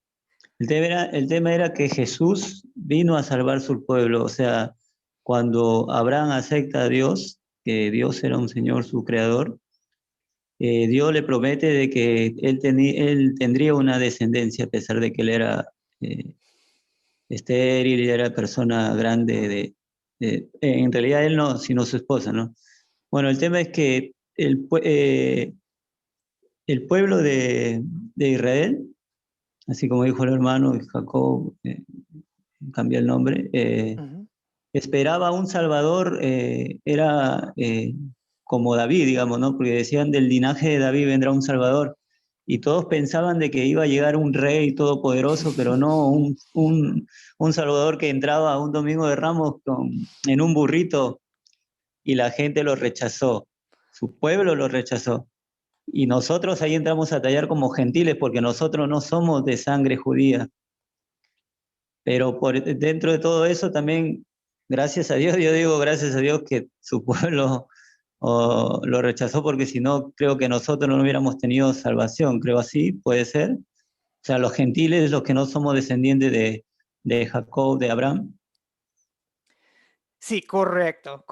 El tema era que Jesús vino a salvar su pueblo. O sea, cuando Abraham acepta a Dios, que Dios era un Señor, su creador, Dios le promete de que él tendría una descendencia, a pesar de que él era estéril y era persona grande. En realidad él no, sino su esposa, ¿no? Bueno, el tema es que el pueblo de Israel, así como dijo el hermano Jacob, cambió el nombre, esperaba un Salvador, era como David, digamos, ¿no? Porque decían del linaje de David vendrá un Salvador, y todos pensaban de que iba a llegar un rey todopoderoso, pero no, un Salvador que entraba un domingo de Ramos en un burrito, y la gente lo rechazó, su pueblo lo rechazó. Y nosotros ahí entramos a tallar como gentiles porque nosotros no somos de sangre judía. Pero dentro de todo eso también, gracias a Dios, yo digo gracias a Dios que su pueblo lo rechazó, porque si no, creo que nosotros no hubiéramos tenido salvación. Creo así, puede ser. O sea, los gentiles, los que no somos descendientes de Jacob, de Abraham. Sí, correcto.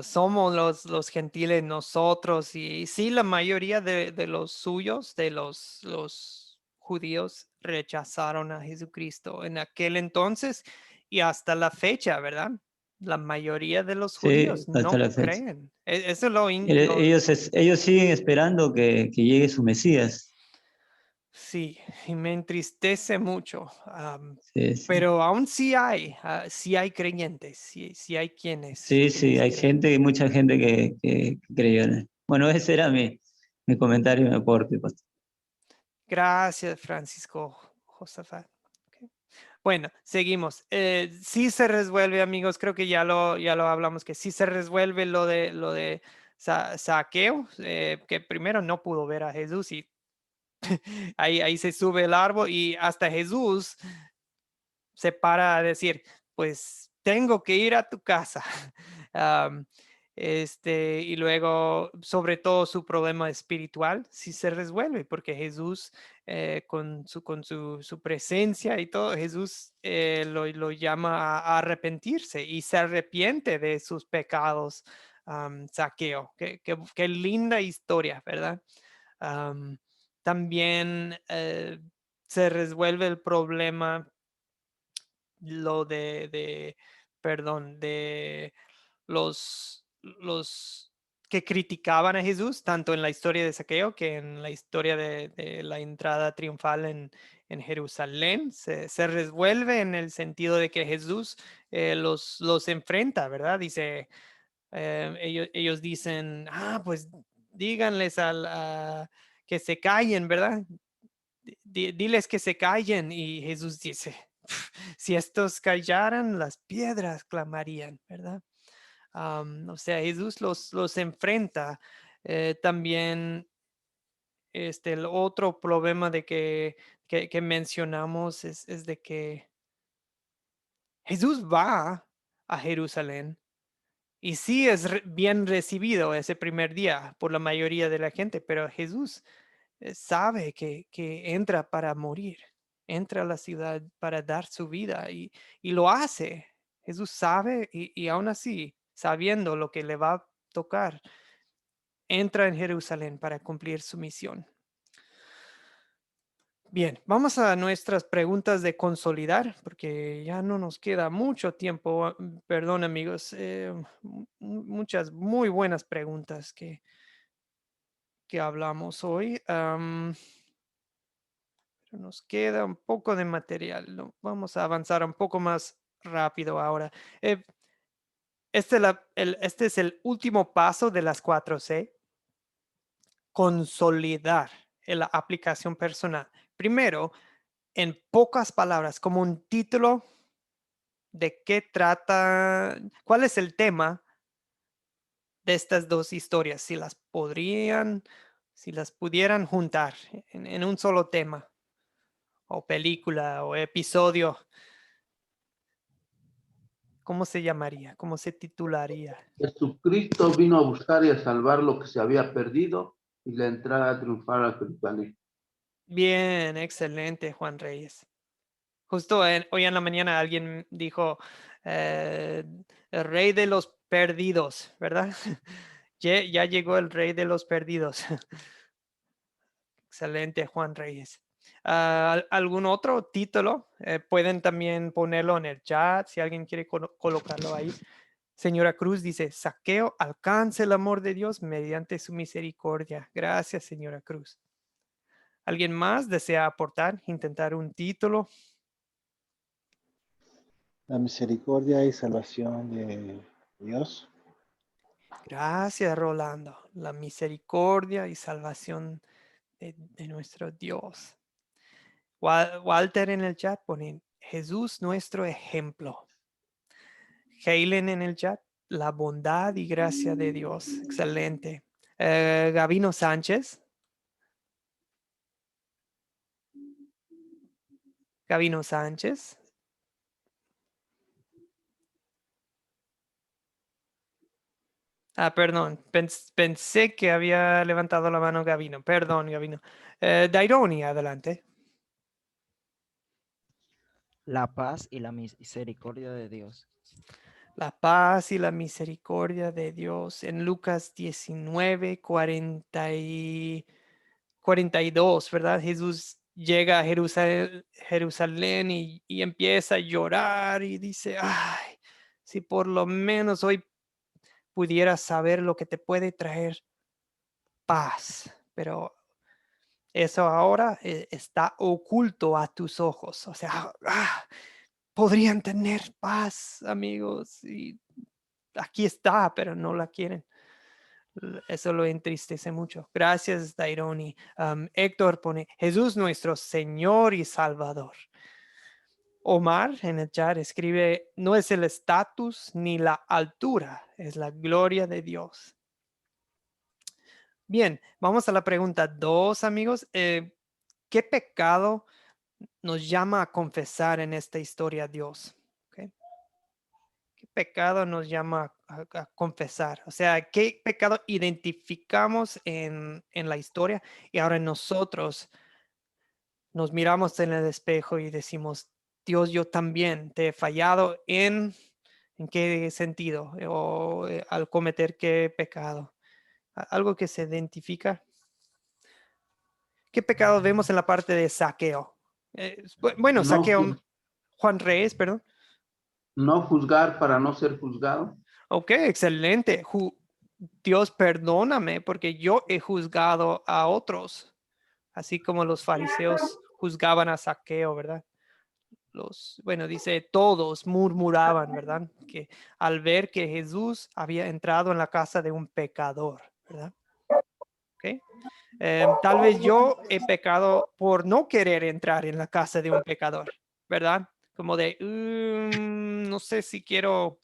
Somos los gentiles nosotros y sí, la mayoría de los suyos, de los judíos rechazaron a Jesucristo en aquel entonces y hasta la fecha, ¿verdad? La mayoría de los Sí, judíos hasta no la fecha. creen. Eso es lo, Ellos siguen esperando que llegue su Mesías. sí, y me entristece mucho. Sí, sí. Pero aún sí hay creyentes, sí hay Sí, quienes hay creen. gente, mucha gente que creyó en él. Bueno, ese era mi comentario y mi aporte, pastor. Gracias, Francisco Josafat. Ok. Bueno, seguimos. Sí se resuelve, amigos, creo que ya lo hablamos, que sí se resuelve lo de Saqueo, que primero no pudo ver a Jesús y ahí se sube el árbol y hasta Jesús se para a decir, pues tengo que ir a tu casa. Am, y luego, sobre todo su problema espiritual, sí se resuelve, porque Jesús, con su presencia y todo, Jesús lo llama a arrepentirse y se arrepiente de sus pecados, Saqueo. Qué linda historia, ¿verdad? Am, También se resuelve el problema lo perdón, de los que criticaban a Jesús, tanto en la historia de Saqueo que en la historia de la entrada triunfal en Jerusalén. Se resuelve en el sentido de que Jesús los enfrenta, ¿verdad? Dice, ellos dicen, pues díganles que se callen, ¿verdad? Diles que se callen. Y Jesús dice, si estos callaran, las piedras clamarían, ¿verdad? O sea, Jesús los enfrenta. También el otro problema que mencionamos es de que Jesús va a Jerusalén y sí es bien recibido ese primer día por la mayoría de la gente, pero Jesús sabe que entra para morir, entra a la ciudad para dar su vida y lo hace. Jesús sabe y aún así, sabiendo lo que le va a tocar, entra en Jerusalén para cumplir su misión. Bien, vamos a nuestras preguntas de consolidar, porque ya no nos queda mucho tiempo. Perdón, amigos, muchas muy buenas preguntas que hablamos hoy. Pero nos queda un poco de material, ¿no? Vamos a avanzar un poco más rápido ahora. Este es el último paso de las 4C. Consolidar en la aplicación personal. Primero, en pocas palabras, como un título de qué trata, cuál es el tema de estas dos historias, si las pudieran juntar en un solo tema, o película, o episodio. ¿Cómo se llamaría? ¿Cómo se titularía? Jesucristo vino a buscar y a salvar lo que se había perdido y la entrada triunfal a Jerusalén. Bien, excelente, Juan Reyes. Justo hoy en la mañana alguien dijo, el rey de los perdidos, ¿verdad? Ya llegó el rey de los perdidos. Excelente, Juan Reyes. ¿Algún otro título? Pueden también ponerlo en el chat si alguien quiere colocarlo ahí. Señora Cruz dice, Saqueo alcanza el amor de Dios mediante su misericordia. Gracias, señora Cruz. ¿Alguien más desea aportar, intentar un título? La misericordia y salvación de Dios. Gracias, Rolando. La misericordia y salvación de nuestro Dios. Walter en el chat pone, Jesús nuestro ejemplo. Helen en el chat, la bondad y gracia de Dios. Excelente. Gabino Sánchez. Gabino Sánchez. Perdón. Pensé que había levantado la mano Gabino. Perdón, Gabino. Daironi, adelante. La paz y la misericordia de Dios. La paz y la misericordia de Dios. En Lucas 19, 42, ¿verdad? Jesús llega a Jerusalén y empieza a llorar y dice, ay, si por lo menos hoy pudiera saber lo que te puede traer paz, pero eso ahora está oculto a tus ojos. O sea, podrían tener paz, amigos, y aquí está, pero no la quieren. Eso lo entristece mucho. Gracias, Daironi. Héctor pone, Jesús nuestro Señor y Salvador. Omar en el chat escribe, no es el estatus ni la altura, es la gloria de Dios. Bien, vamos a la pregunta 2, amigos. ¿Qué pecado nos llama a confesar en esta historia a Dios? ¿Okay? ¿Qué pecado nos llama a confesar? O sea, ¿qué pecado identificamos en la historia? Y ahora nosotros nos miramos en el espejo y decimos, Dios, yo también te he fallado ¿en qué sentido? O al cometer qué pecado. Algo que se identifica. ¿Qué pecado vemos en la parte de saqueo? Bueno, No, saqueo, Juan Reyes, perdón. no juzgar para no ser juzgado. Ok, excelente. Dios, perdóname porque yo he juzgado a otros, así como los fariseos juzgaban a Saqueo, ¿verdad? Bueno, dice, todos murmuraban, ¿verdad? Que al ver que Jesús había entrado en la casa de un pecador, ¿verdad? Ok. Tal vez yo he pecado por no querer entrar en la casa de un pecador, ¿verdad? Como de, no sé si quiero,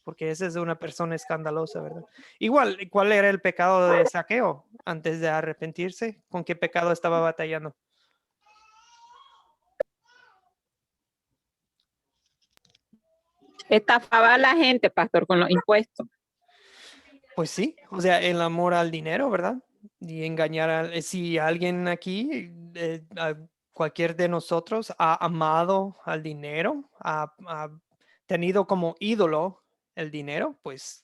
porque esa es una persona escandalosa, ¿verdad? Igual, ¿cuál era el pecado de Saqueo antes de arrepentirse? ¿Con qué pecado estaba batallando? Estafaba a la gente, pastor, con los impuestos. Pues sí, o sea, el amor al dinero, ¿verdad? Y engañar si alguien aquí, cualquier de nosotros, ha amado al dinero, ha tenido como ídolo el dinero, pues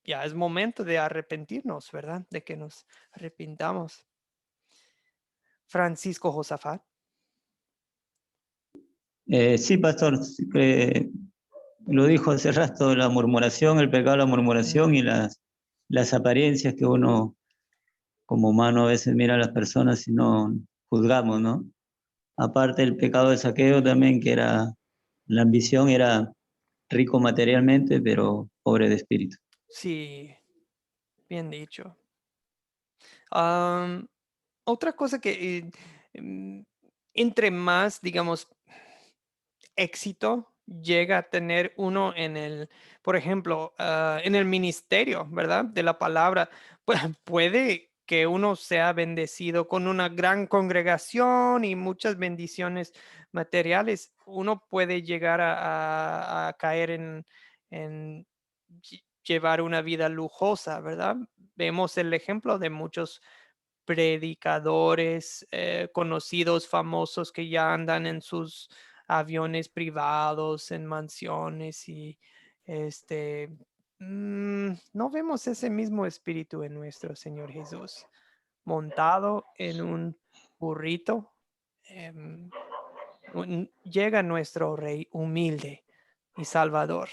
ya es momento de arrepentirnos, ¿verdad? De que nos arrepintamos. Francisco Josafat. Sí, pastor, sí que lo dijo hace rato, la murmuración, el pecado de la murmuración y las apariencias que uno como humano a veces mira a las personas y no juzgamos, ¿no? Aparte el pecado de saqueo también, que era la ambición, era rico materialmente, pero pobre de espíritu. Sí, bien dicho. Otra cosa que entre más, digamos, éxito llega a tener uno en el, por ejemplo, en el ministerio, ¿verdad? De la palabra, pues puede que uno sea bendecido con una gran congregación y muchas bendiciones materiales. Uno puede llegar a caer en llevar una vida lujosa, ¿verdad? Vemos el ejemplo de muchos predicadores conocidos, famosos que ya andan en sus aviones privados, en mansiones y no vemos ese mismo espíritu en nuestro Señor Jesús, montado en un burrito. Llega nuestro Rey humilde y Salvador.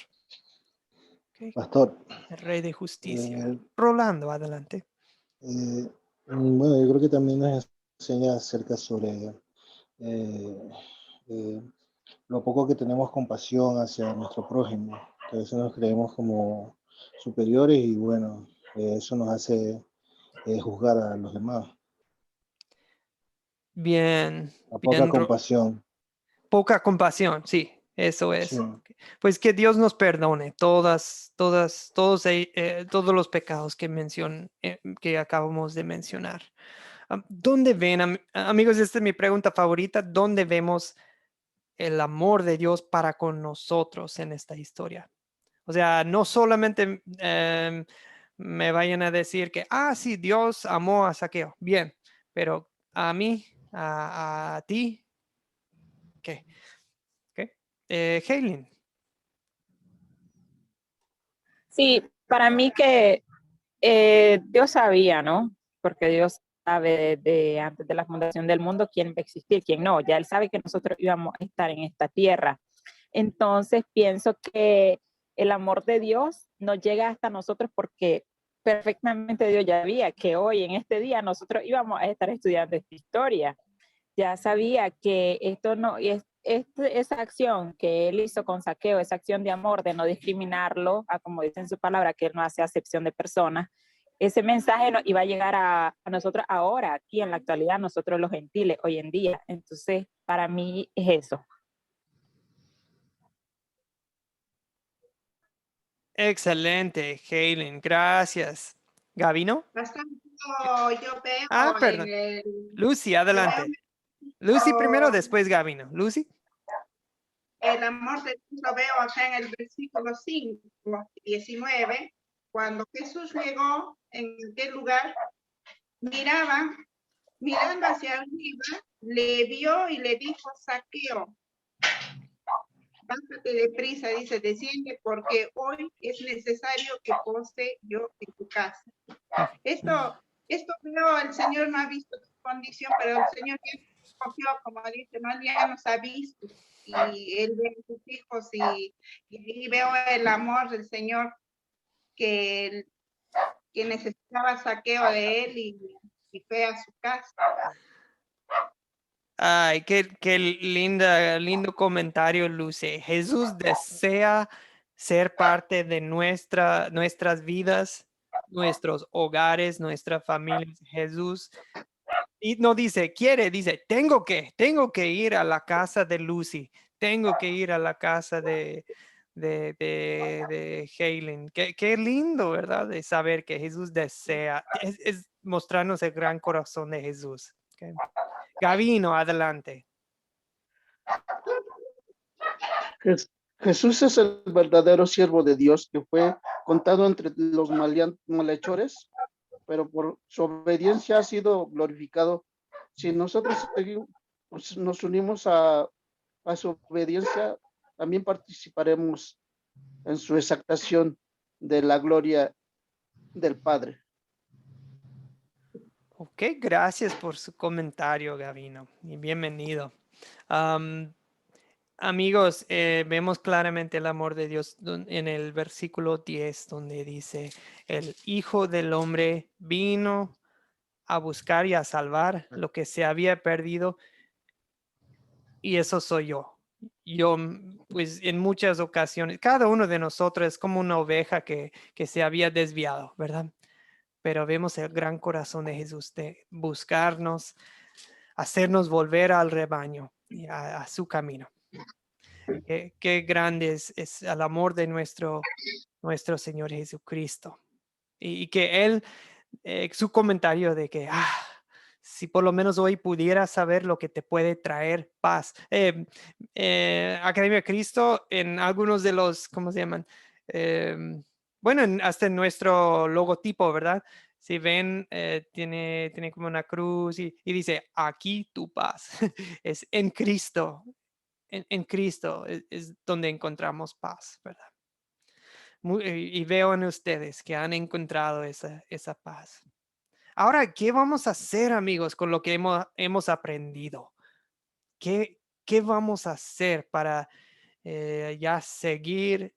¿Okay? Pastor. El Rey de Justicia. Rolando, adelante. Bueno, yo creo que también nos enseña acerca sobre lo poco que tenemos compasión hacia nuestro prójimo, que a veces nos creemos como superiores y bueno, eso nos hace juzgar a los demás. Bien. La poca compasión. Poca compasión, sí, eso es. Sí. Pues que Dios nos perdone todos los pecados que acabamos de mencionar. ¿Dónde ven, amigos? Esta es mi pregunta favorita. ¿Dónde vemos el amor de Dios para con nosotros en esta historia? O sea, no solamente me vayan a decir que, sí, Dios amó a Saqueo. Bien, pero a mí, a ti, ¿qué? Heilin. Sí, para mí que Dios sabía, ¿no? Porque Dios sabe desde antes de la fundación del mundo quién va a existir, quién no. Ya Él sabe que nosotros íbamos a estar en esta tierra. Entonces pienso que el amor de Dios nos llega hasta nosotros porque perfectamente Dios ya sabía que hoy, en este día, nosotros íbamos a estar estudiando esta historia. Ya sabía que esto no, esa acción que Él hizo con Zaqueo, esa acción de amor, de no discriminarlo, como dice en su palabra, que Él no hace acepción de personas, ese mensaje nos iba a llegar a nosotros ahora, aquí en la actualidad, nosotros los gentiles, hoy en día. Entonces, para mí es eso. Excelente, Helen, gracias. ¿Gabino? Yo veo Ah, perdón. Lucy, adelante. Lucy primero, después Gabino. Lucy. el amor de Dios lo veo acá en el versículo 5, 19, cuando Jesús llegó en aquel lugar, mirando hacia arriba, le vio y le dijo, Zaqueo, bájate deprisa, dice, desciende, porque hoy es necesario que pose yo en tu casa. Esto veo, el Señor no ha visto tu condición, pero el Señor ya confió, como dice, ¿no? Ya nos ha visto, y Él ve a sus hijos, y veo el amor del Señor que necesitaba Zaqueo de Él, y fue a su casa. Ay, qué lindo comentario, Lucy. Jesús desea ser parte de nuestras vidas, nuestros hogares, nuestras familias. Jesús, y no dice, dice, tengo que ir a la casa de Lucy, tengo que ir a la casa de Helen. Qué lindo, ¿verdad? De saber que Jesús desea, es mostrarnos el gran corazón de Jesús. Okay. Gabino, adelante. Jesús es el verdadero siervo de Dios que fue contado entre los malhechores, pero por su obediencia ha sido glorificado. Si nosotros nos unimos a su obediencia, también participaremos en su exaltación de la gloria del Padre. Ok, gracias por su comentario, Gabino, y bienvenido. Amigos, vemos claramente el amor de Dios en el versículo 10, donde dice, el Hijo del Hombre vino a buscar y a salvar lo que se había perdido, y eso soy yo. Yo, pues en muchas ocasiones, cada uno de nosotros es como una oveja que se había desviado, ¿verdad? Pero vemos el gran corazón de Jesús de buscarnos, hacernos volver al rebaño y a su camino. Qué grande es el amor de nuestro Señor Jesucristo. Y que Él, su comentario de que, si por lo menos hoy pudieras saber lo que te puede traer paz. Academia de Cristo, en algunos de los, ¿cómo se llaman? Bueno, hasta en nuestro logotipo, ¿verdad? Si ven, tiene como una cruz y dice, aquí tu paz. Es en Cristo. En Cristo es donde encontramos paz, ¿verdad? Y veo en ustedes que han encontrado esa paz. Ahora, ¿qué vamos a hacer, amigos, con lo que hemos aprendido? ¿Qué vamos a hacer para ya seguir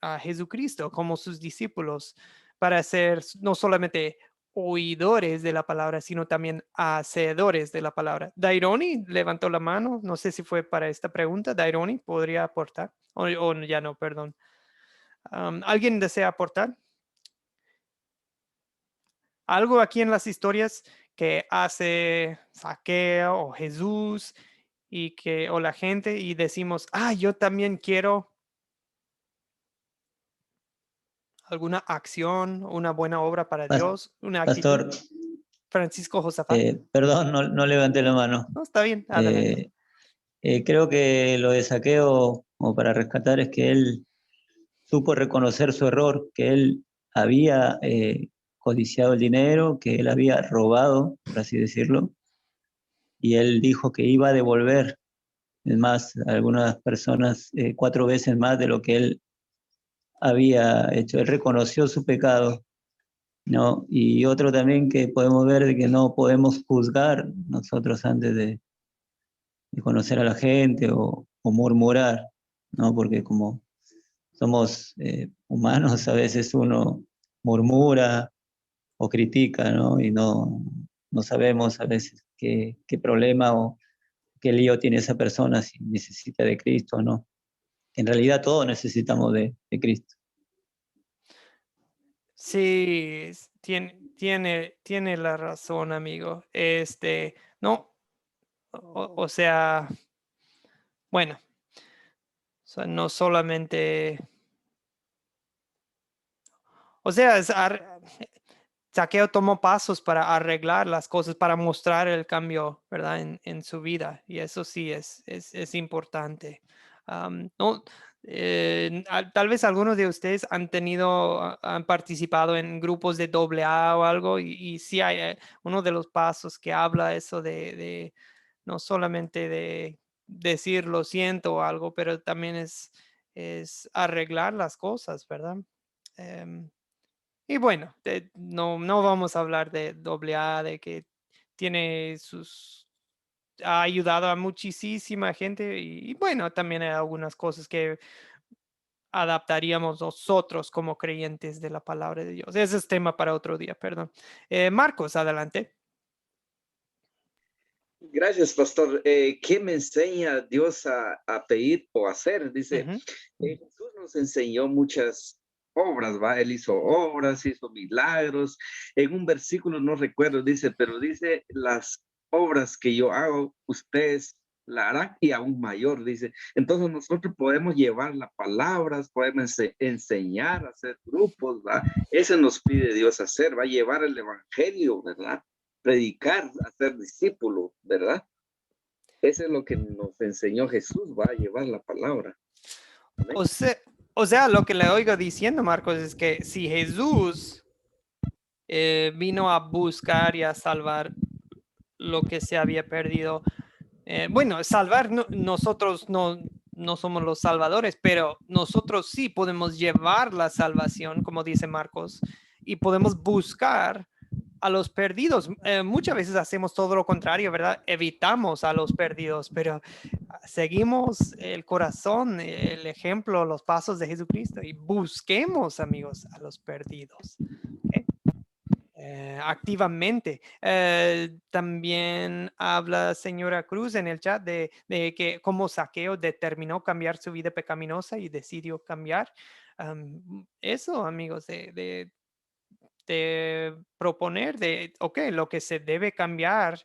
a Jesucristo como sus discípulos, para ser no solamente oidores de la palabra, sino también hacedores de la palabra? Daironi levantó la mano, no sé si fue para esta pregunta. Daironi, ¿podría aportar? O ya no, perdón. ¿Alguien desea aportar? Algo aquí en las historias que hace Zaqueo o Jesús o la gente, y decimos, yo también quiero alguna acción, una buena obra para Dios, una actitud. Pastor, Francisco Josafat. perdón, no levanté la mano. No, está bien, adelante. Creo que lo de Zaqueo, como para rescatar, es que él supo reconocer su error, que él había codiciado el dinero, que él había robado, por así decirlo, y él dijo que iba a devolver, es más, algunas personas 4 veces más de lo que él había hecho. Él reconoció su pecado ¿no? Y otro también que podemos ver de que no podemos juzgar nosotros antes de conocer a la gente o murmurar, ¿no? Porque como somos humanos, a veces uno murmura o critica, ¿no? Y no sabemos a veces qué problema o qué lío tiene esa persona, si necesita de Cristo o no. En realidad todos necesitamos de Cristo. Sí, tiene la razón, amigo. No, o sea, bueno, o sea, no solamente, o sea, Zaqueo tomó pasos para arreglar las cosas, para mostrar el cambio, ¿verdad? En su vida. Y eso sí es importante. No, tal vez algunos de ustedes han participado en grupos de AA o algo, y sí hay uno de los pasos que habla eso de no solamente de decir lo siento o algo, pero también es arreglar las cosas, ¿verdad? Y bueno, no vamos a hablar de AA, de que ha ayudado a muchísima gente, y bueno, también hay algunas cosas que adaptaríamos nosotros como creyentes de la palabra de Dios. Ese es tema para otro día, perdón. Marcos, adelante. Gracias, pastor. ¿Qué me enseña Dios a pedir o hacer? Dice, Jesús nos enseñó muchas obras, ¿va? Él hizo obras, hizo milagros. En un versículo, no recuerdo, dice, pero dice, las obras que yo hago, ustedes la harán y aún mayor, dice. Entonces nosotros podemos llevar las palabras, podemos enseñar, hacer grupos, ¿va? Eso nos pide Dios hacer, va a llevar el evangelio, ¿verdad? Predicar, hacer discípulos, ¿verdad? Eso es lo que nos enseñó Jesús, va a llevar la palabra. ¿Amén? O sea, lo que le oigo diciendo, Marcos, es que si Jesús vino a buscar y a salvar lo que se había perdido, bueno, salvar, nosotros no somos los salvadores, pero nosotros sí podemos llevar la salvación, como dice Marcos, y podemos buscar a los perdidos. Muchas veces hacemos todo lo contrario, ¿verdad? Evitamos a los perdidos, pero seguimos el corazón, el ejemplo, los pasos de Jesucristo, y busquemos, amigos, a los perdidos. ¿Okay? Activamente. También habla señora Cruz en el chat de que como Zaqueo determinó cambiar su vida pecaminosa y decidió cambiar. Eso, amigos, de proponer ok, lo que se debe cambiar,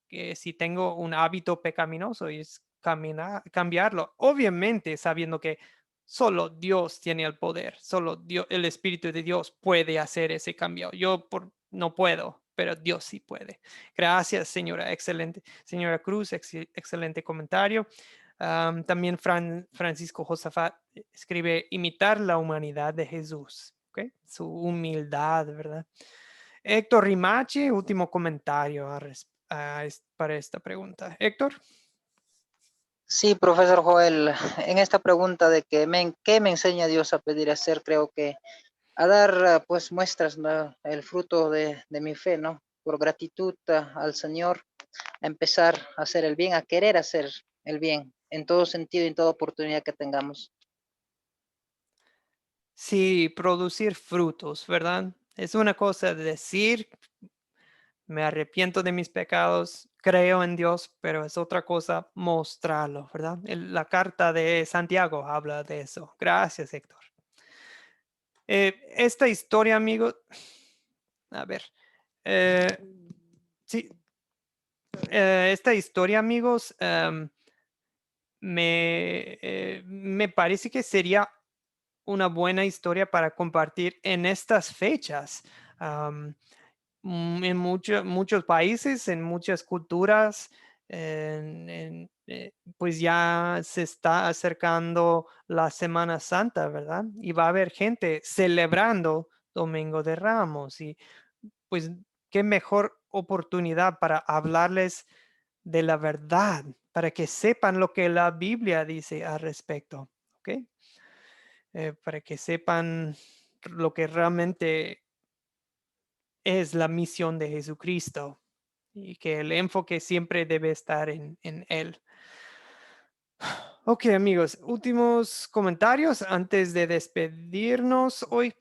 que si tengo un hábito pecaminoso, y es cambiarlo, obviamente sabiendo que solo Dios tiene el poder, solo Dios, el Espíritu de Dios puede hacer ese cambio. Yo no puedo, pero Dios sí puede. Gracias, señora, excelente. Señora Cruz, excelente comentario. También Francisco Josafat escribe, imitar la humanidad de Jesús. ¿Okay? Su humildad, ¿verdad? Héctor Rimache, último comentario para esta pregunta. Héctor. Sí, profesor Joel, en esta pregunta de ¿qué me enseña Dios a pedir hacer? Creo que a dar pues muestras, ¿no? El fruto de mi fe, ¿no? Por gratitud al Señor, a empezar a hacer el bien, a querer hacer el bien en todo sentido y en toda oportunidad que tengamos. Sí, producir frutos, ¿verdad? Es una cosa de decir, me arrepiento de mis pecados, creo en Dios, pero es otra cosa mostrarlo, ¿verdad? La carta de Santiago habla de eso. Gracias, Héctor. Esta historia, amigo, a ver, sí, esta historia, amigos, me parece que sería una buena historia para compartir en estas fechas. En muchos países, en muchas culturas, pues ya se está acercando la Semana Santa, ¿verdad? Y va a haber gente celebrando Domingo de Ramos, y pues qué mejor oportunidad para hablarles de la verdad, para que sepan lo que la Biblia dice al respecto, ¿ok? Para que sepan lo que realmente es la misión de Jesucristo y que el enfoque siempre debe estar en Él. Ok, amigos, últimos comentarios antes de despedirnos hoy.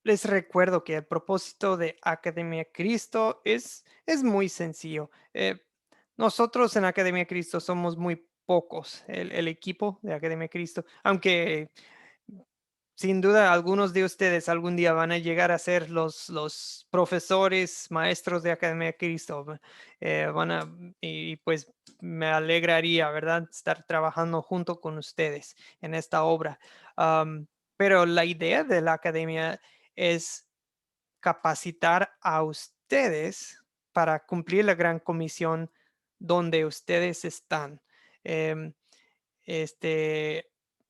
Les recuerdo que el propósito de Academia Cristo es muy sencillo. Nosotros en Academia Cristo somos muy pocos, el equipo de Academia Cristo, aunque sin duda algunos de ustedes algún día van a llegar a ser los profesores, maestros de Academia Cristo. Y pues me alegraría, ¿verdad?, estar trabajando junto con ustedes en esta obra. Pero la idea de la Academia es capacitar a ustedes para cumplir la gran comisión donde ustedes están. Em,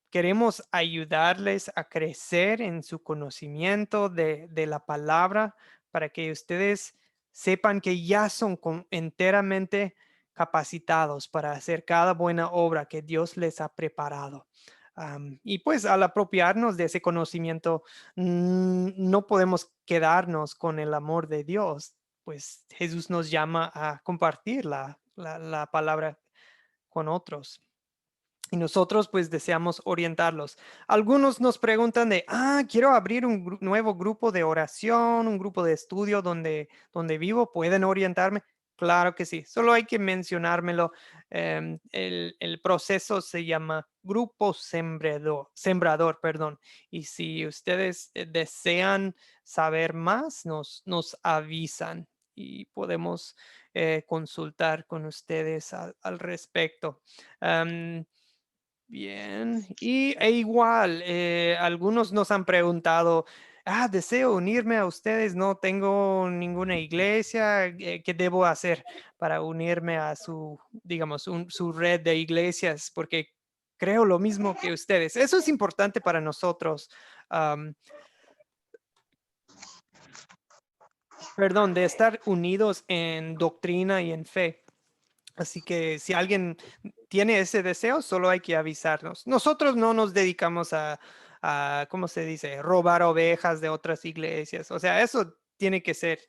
Queremos ayudarles a crecer en su conocimiento de la palabra para que ustedes sepan que ya son enteramente capacitados para hacer cada buena obra que Dios les ha preparado. Y pues al apropiarnos de ese conocimiento, no podemos quedarnos con el amor de Dios, pues Jesús nos llama a compartir la palabra con otros. Y nosotros pues deseamos orientarlos. Algunos nos preguntan quiero abrir un nuevo grupo de oración, un grupo de estudio donde vivo, ¿pueden orientarme? Claro que sí, solo hay que mencionármelo. El proceso se llama Grupo Sembrador, perdón. Y si ustedes desean saber más, nos avisan y podemos consultar con ustedes al respecto. Bien, igual, algunos nos han preguntado, deseo unirme a ustedes, no tengo ninguna iglesia, ¿qué debo hacer para unirme a su, digamos, su red de iglesias? Porque creo lo mismo que ustedes. Eso es importante para nosotros. De estar unidos en doctrina y en fe. Así que si alguien tiene ese deseo, solo hay que avisarnos. Nosotros no nos dedicamos ¿cómo se dice?, robar ovejas de otras iglesias. O sea, eso tiene que ser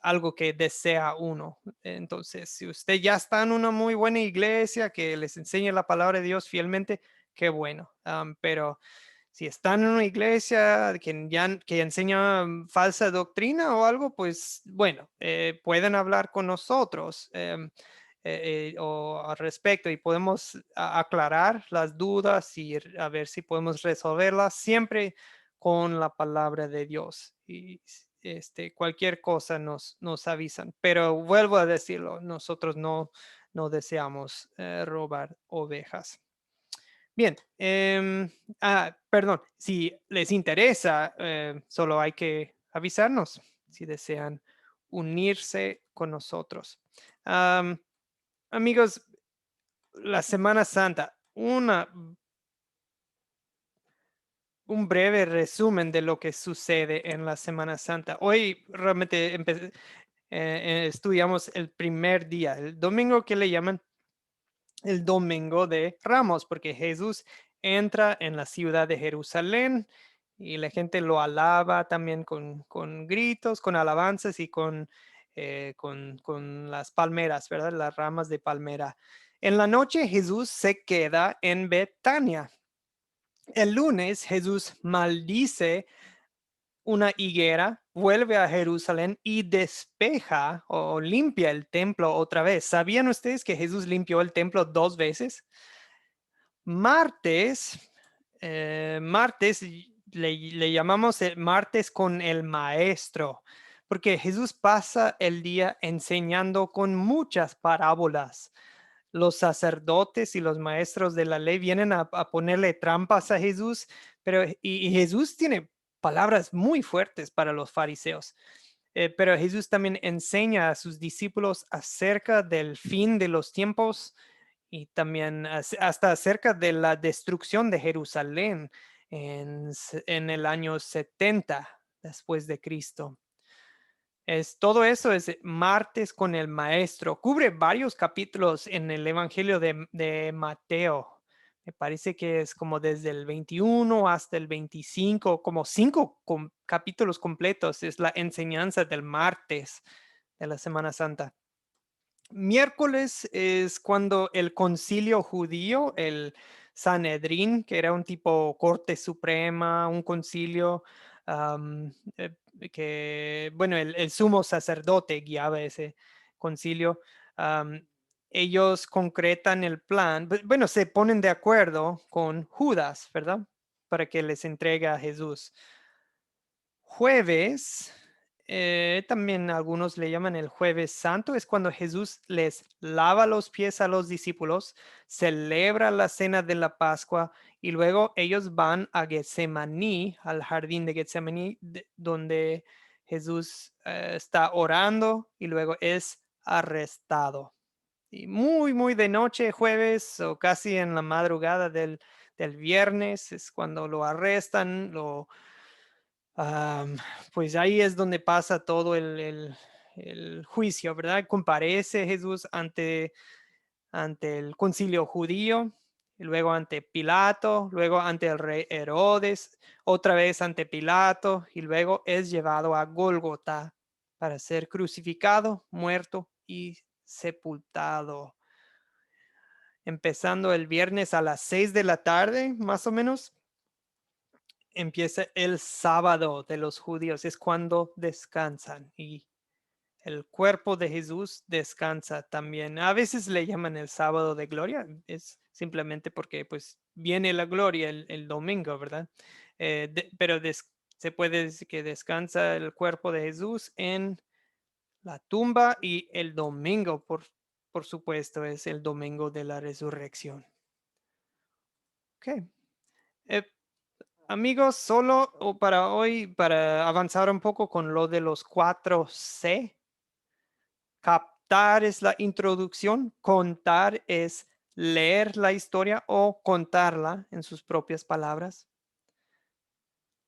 algo que desea uno. Entonces, si usted ya está en una muy buena iglesia que les enseña la palabra de Dios fielmente, qué bueno. Pero si están en una iglesia que enseña falsa doctrina o algo, pues bueno, pueden hablar con nosotros o al respecto y podemos aclarar las dudas y a ver si podemos resolverlas siempre con la palabra de Dios. Y cualquier cosa nos avisan. Pero vuelvo a decirlo, nosotros no deseamos robar ovejas. Bien, perdón, si les interesa, solo hay que avisarnos si desean unirse con nosotros. Amigos, la Semana Santa, un breve resumen de lo que sucede en la Semana Santa. Hoy realmente estudiamos el primer día, el domingo que le llaman el Domingo de Ramos, porque Jesús entra en la ciudad de Jerusalén y la gente lo alaba también con gritos, con alabanzas y con las palmeras, ¿verdad? Las ramas de palmera. En la noche Jesús se queda en Betania. El lunes Jesús maldice una higuera, vuelve a Jerusalén y despeja o limpia el templo otra vez. ¿Sabían ustedes que Jesús limpió el templo 2 veces? Martes le llamamos el martes con el maestro, porque Jesús pasa el día enseñando con muchas parábolas. Los sacerdotes y los maestros de la ley vienen a ponerle trampas a Jesús, y Jesús tiene palabras muy fuertes para los fariseos. Pero Jesús también enseña a sus discípulos acerca del fin de los tiempos y también hasta acerca de la destrucción de Jerusalén en el año 70 después de Cristo. Todo eso es martes con el maestro. Cubre varios capítulos en el Evangelio de Mateo. Me parece que es como desde el 21 hasta el 25, como 5 capítulos completos. Es la enseñanza del martes de la Semana Santa. Miércoles es cuando el concilio judío, el Sanedrín, que era un tipo corte suprema, un concilio que, bueno, el sumo sacerdote guiaba ese concilio. Ellos concretan el plan, bueno, se ponen de acuerdo con Judas, ¿verdad? Para que les entregue a Jesús. Jueves, también algunos le llaman el jueves santo, es cuando Jesús les lava los pies a los discípulos, celebra la cena de la Pascua y luego ellos van a Getsemaní, al jardín de Getsemaní, donde Jesús está orando y luego es arrestado. Y muy de noche, jueves o casi en la madrugada del viernes es cuando lo arrestan, pues ahí es donde pasa todo el juicio, ¿verdad? Comparece Jesús ante el concilio judío, y luego ante Pilato, luego ante el rey Herodes, otra vez ante Pilato, y luego es llevado a Gólgota para ser crucificado, muerto y sepultado. Empezando el viernes a las 6 de la tarde, más o menos, empieza el sábado de los judíos, es cuando descansan y el cuerpo de Jesús descansa también. A veces le llaman el sábado de gloria, es simplemente porque pues viene la gloria el domingo, ¿verdad? Pero se puede decir que descansa el cuerpo de Jesús en la tumba y el domingo, por supuesto, es el domingo de la resurrección. Ok. Amigos, solo para hoy, para avanzar un poco con lo de los 4C, captar es la introducción, contar es leer la historia o contarla en sus propias palabras.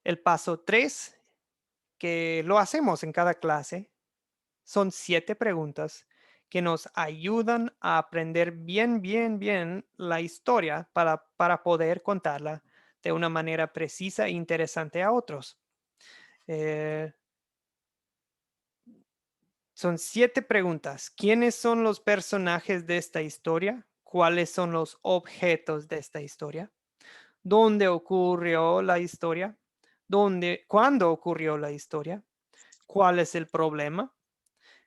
El paso 3, que lo hacemos en cada clase, son 7 preguntas que nos ayudan a aprender bien la historia para poder contarla de una manera precisa e interesante a otros. Son 7 preguntas. ¿Quiénes son los personajes de esta historia? ¿Cuáles son los objetos de esta historia? ¿Dónde ocurrió la historia? ¿Cuándo ocurrió la historia? ¿Cuál es el problema?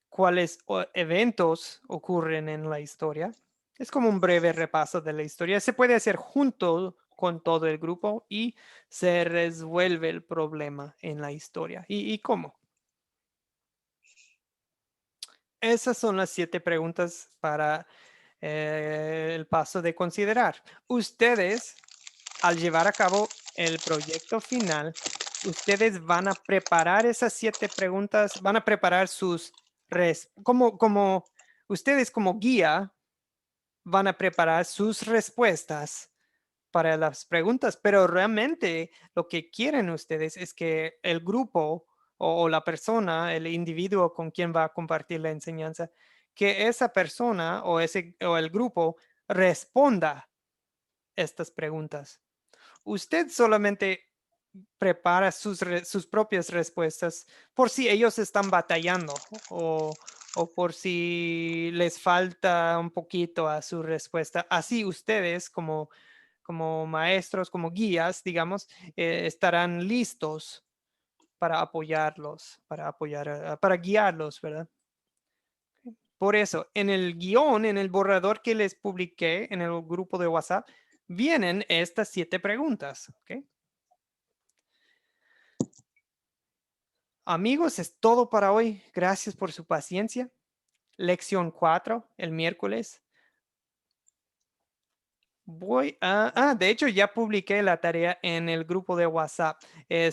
¿Cuáles eventos ocurren en la historia? Es como un breve repaso de la historia. Se puede hacer junto con todo el grupo y se resuelve el problema en la historia. ¿Y cómo? Esas son las 7 preguntas para el paso de considerar. Ustedes, al llevar a cabo el proyecto final, ustedes van a preparar esas 7 preguntas, van a preparar sus, como ustedes como guía, van a preparar sus respuestas para las preguntas, pero realmente lo que quieren ustedes es que el grupo o la persona, el individuo con quien va a compartir la enseñanza, que esa persona o el grupo responda estas preguntas. Usted solamente prepara sus propias respuestas por si ellos están batallando o por si les falta un poquito a su respuesta. Así ustedes como maestros, como guías, digamos, estarán listos para apoyarlos, para guiarlos, ¿verdad? Por eso, en el guión, en el borrador que les publiqué en el grupo de WhatsApp, vienen estas 7 preguntas, ¿ok? Amigos, es todo para hoy. Gracias por su paciencia. Lección 4, el miércoles. De hecho ya publiqué la tarea en el grupo de WhatsApp,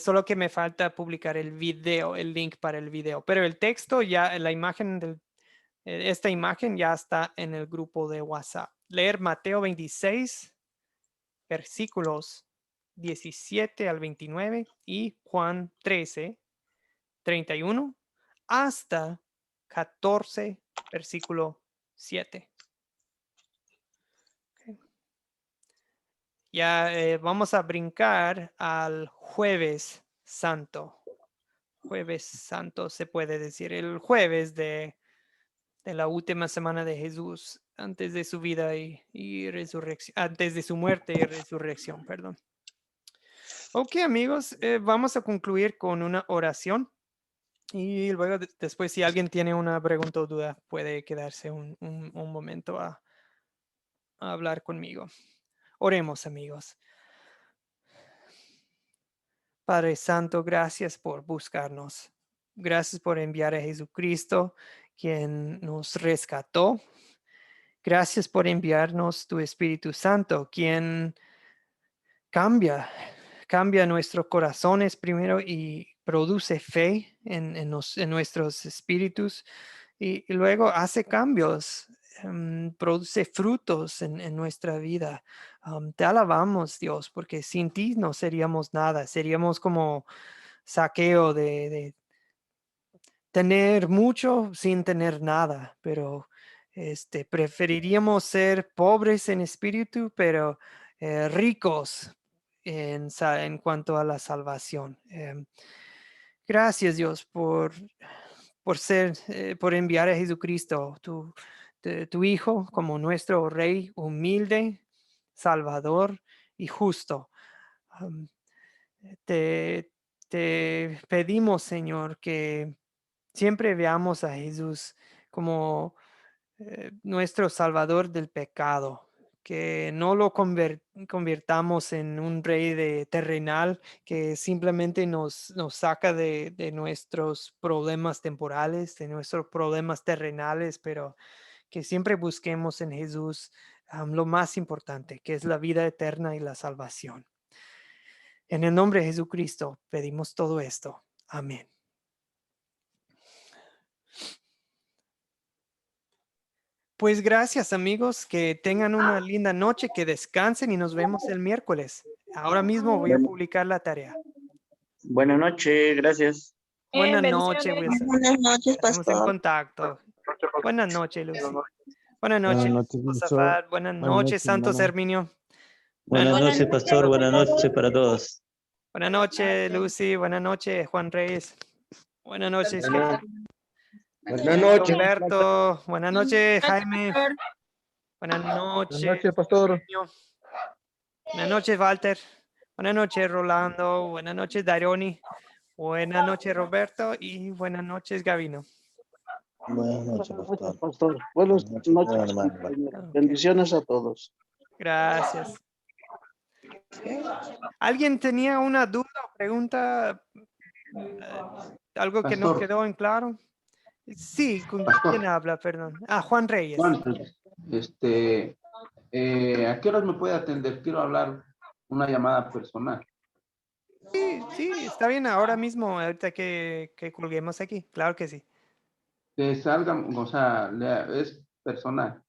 solo que me falta publicar el video, el link para el video, pero el texto ya, la imagen esta imagen ya está en el grupo de WhatsApp. Leer Mateo 26, versículos 17 al 29 y Juan 13, 31 hasta 14, versículo 7. Ya vamos a brincar al Jueves Santo. Jueves Santo se puede decir, el jueves de la última semana de Jesús, antes de su vida y resurrección, antes de su muerte y resurrección, perdón. Ok, amigos, vamos a concluir con una oración y luego después si alguien tiene una pregunta o duda puede quedarse un momento a hablar conmigo. Oremos, amigos. Padre Santo, gracias por buscarnos. Gracias por enviar a Jesucristo, quien nos rescató. Gracias por enviarnos tu Espíritu Santo, quien cambia nuestros corazones primero y produce fe en nuestros espíritus y luego hace cambios, produce frutos en nuestra vida. Te alabamos, Dios, porque sin ti no seríamos nada, seríamos como Saqueo de tener mucho sin tener nada, pero preferiríamos ser pobres en espíritu, pero ricos en cuanto a la salvación. Gracias, Dios, por enviar a Jesucristo, tu Hijo, como nuestro Rey humilde, Salvador y justo. Um, te pedimos, Señor, que siempre veamos a Jesús como nuestro Salvador del pecado, que no lo convirtamos en un rey terrenal que simplemente nos saca de nuestros problemas temporales, de nuestros problemas terrenales, pero que siempre busquemos en Jesús lo más importante, que es la vida eterna y la salvación. En el nombre de Jesucristo pedimos todo esto. Amén. Pues gracias, amigos, que tengan una linda noche, que descansen y nos vemos el miércoles. Ahora mismo voy a publicar la tarea. Buenas noches, gracias. Buenas noches, Wilson. Buenas noches, Estamos en pastor. contacto. Buenas noches, Lucy. Buenas Buenas noches, noches, Josafat. Buenas noches, Santos hermano. Herminio. Buenas noches, pastor. Buenas noches para todos. Buenas noches, Lucy. Buenas noches, Juan Reyes. Buenas noches, Buenas noches. Humberto. Buenas noches, Jaime. Buenas noches. Buenas noches, pastor. Eugenio. Buenas noches, Walter. Buenas noches, Rolando. Buenas noches, Daironi. Buenas noches, Roberto. Y buenas noches, Gavino. Buenas noches, Buenas pastor. noches, pastor. Buenas Buenas noches, noches, hermano. compañero. Bendiciones a todos. Gracias. ¿Alguien tenía una duda o pregunta? ¿Algo que no Pastor. quedó en claro? Sí, ¿con Pastor. quién habla? Perdón. Juan Reyes. Juan, ¿a qué horas me puede atender? Quiero hablar una llamada personal. Sí, está bien. Ahora mismo, ahorita que colguemos aquí. Claro que sí. Que salga, o sea, es personal.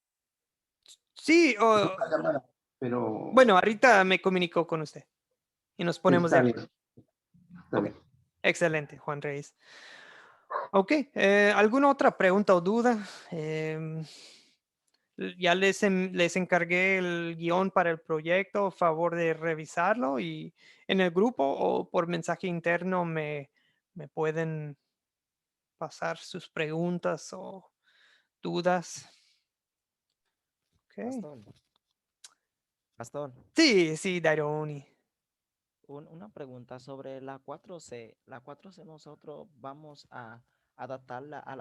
Sí, Una llamada, pero bueno, ahorita me comunico con usted y nos ponemos de está acuerdo. bien. Está Ok. bien. Excelente, Juan Reyes. Ok, ¿alguna otra pregunta o duda? Ya les encargué el guión para el proyecto, favor de revisarlo y en el grupo o por mensaje interno me pueden pasar sus preguntas o dudas. Okay. Pastor, Sí, Daironi. una pregunta sobre la 4C. La 4C nosotros vamos a adaptarla a la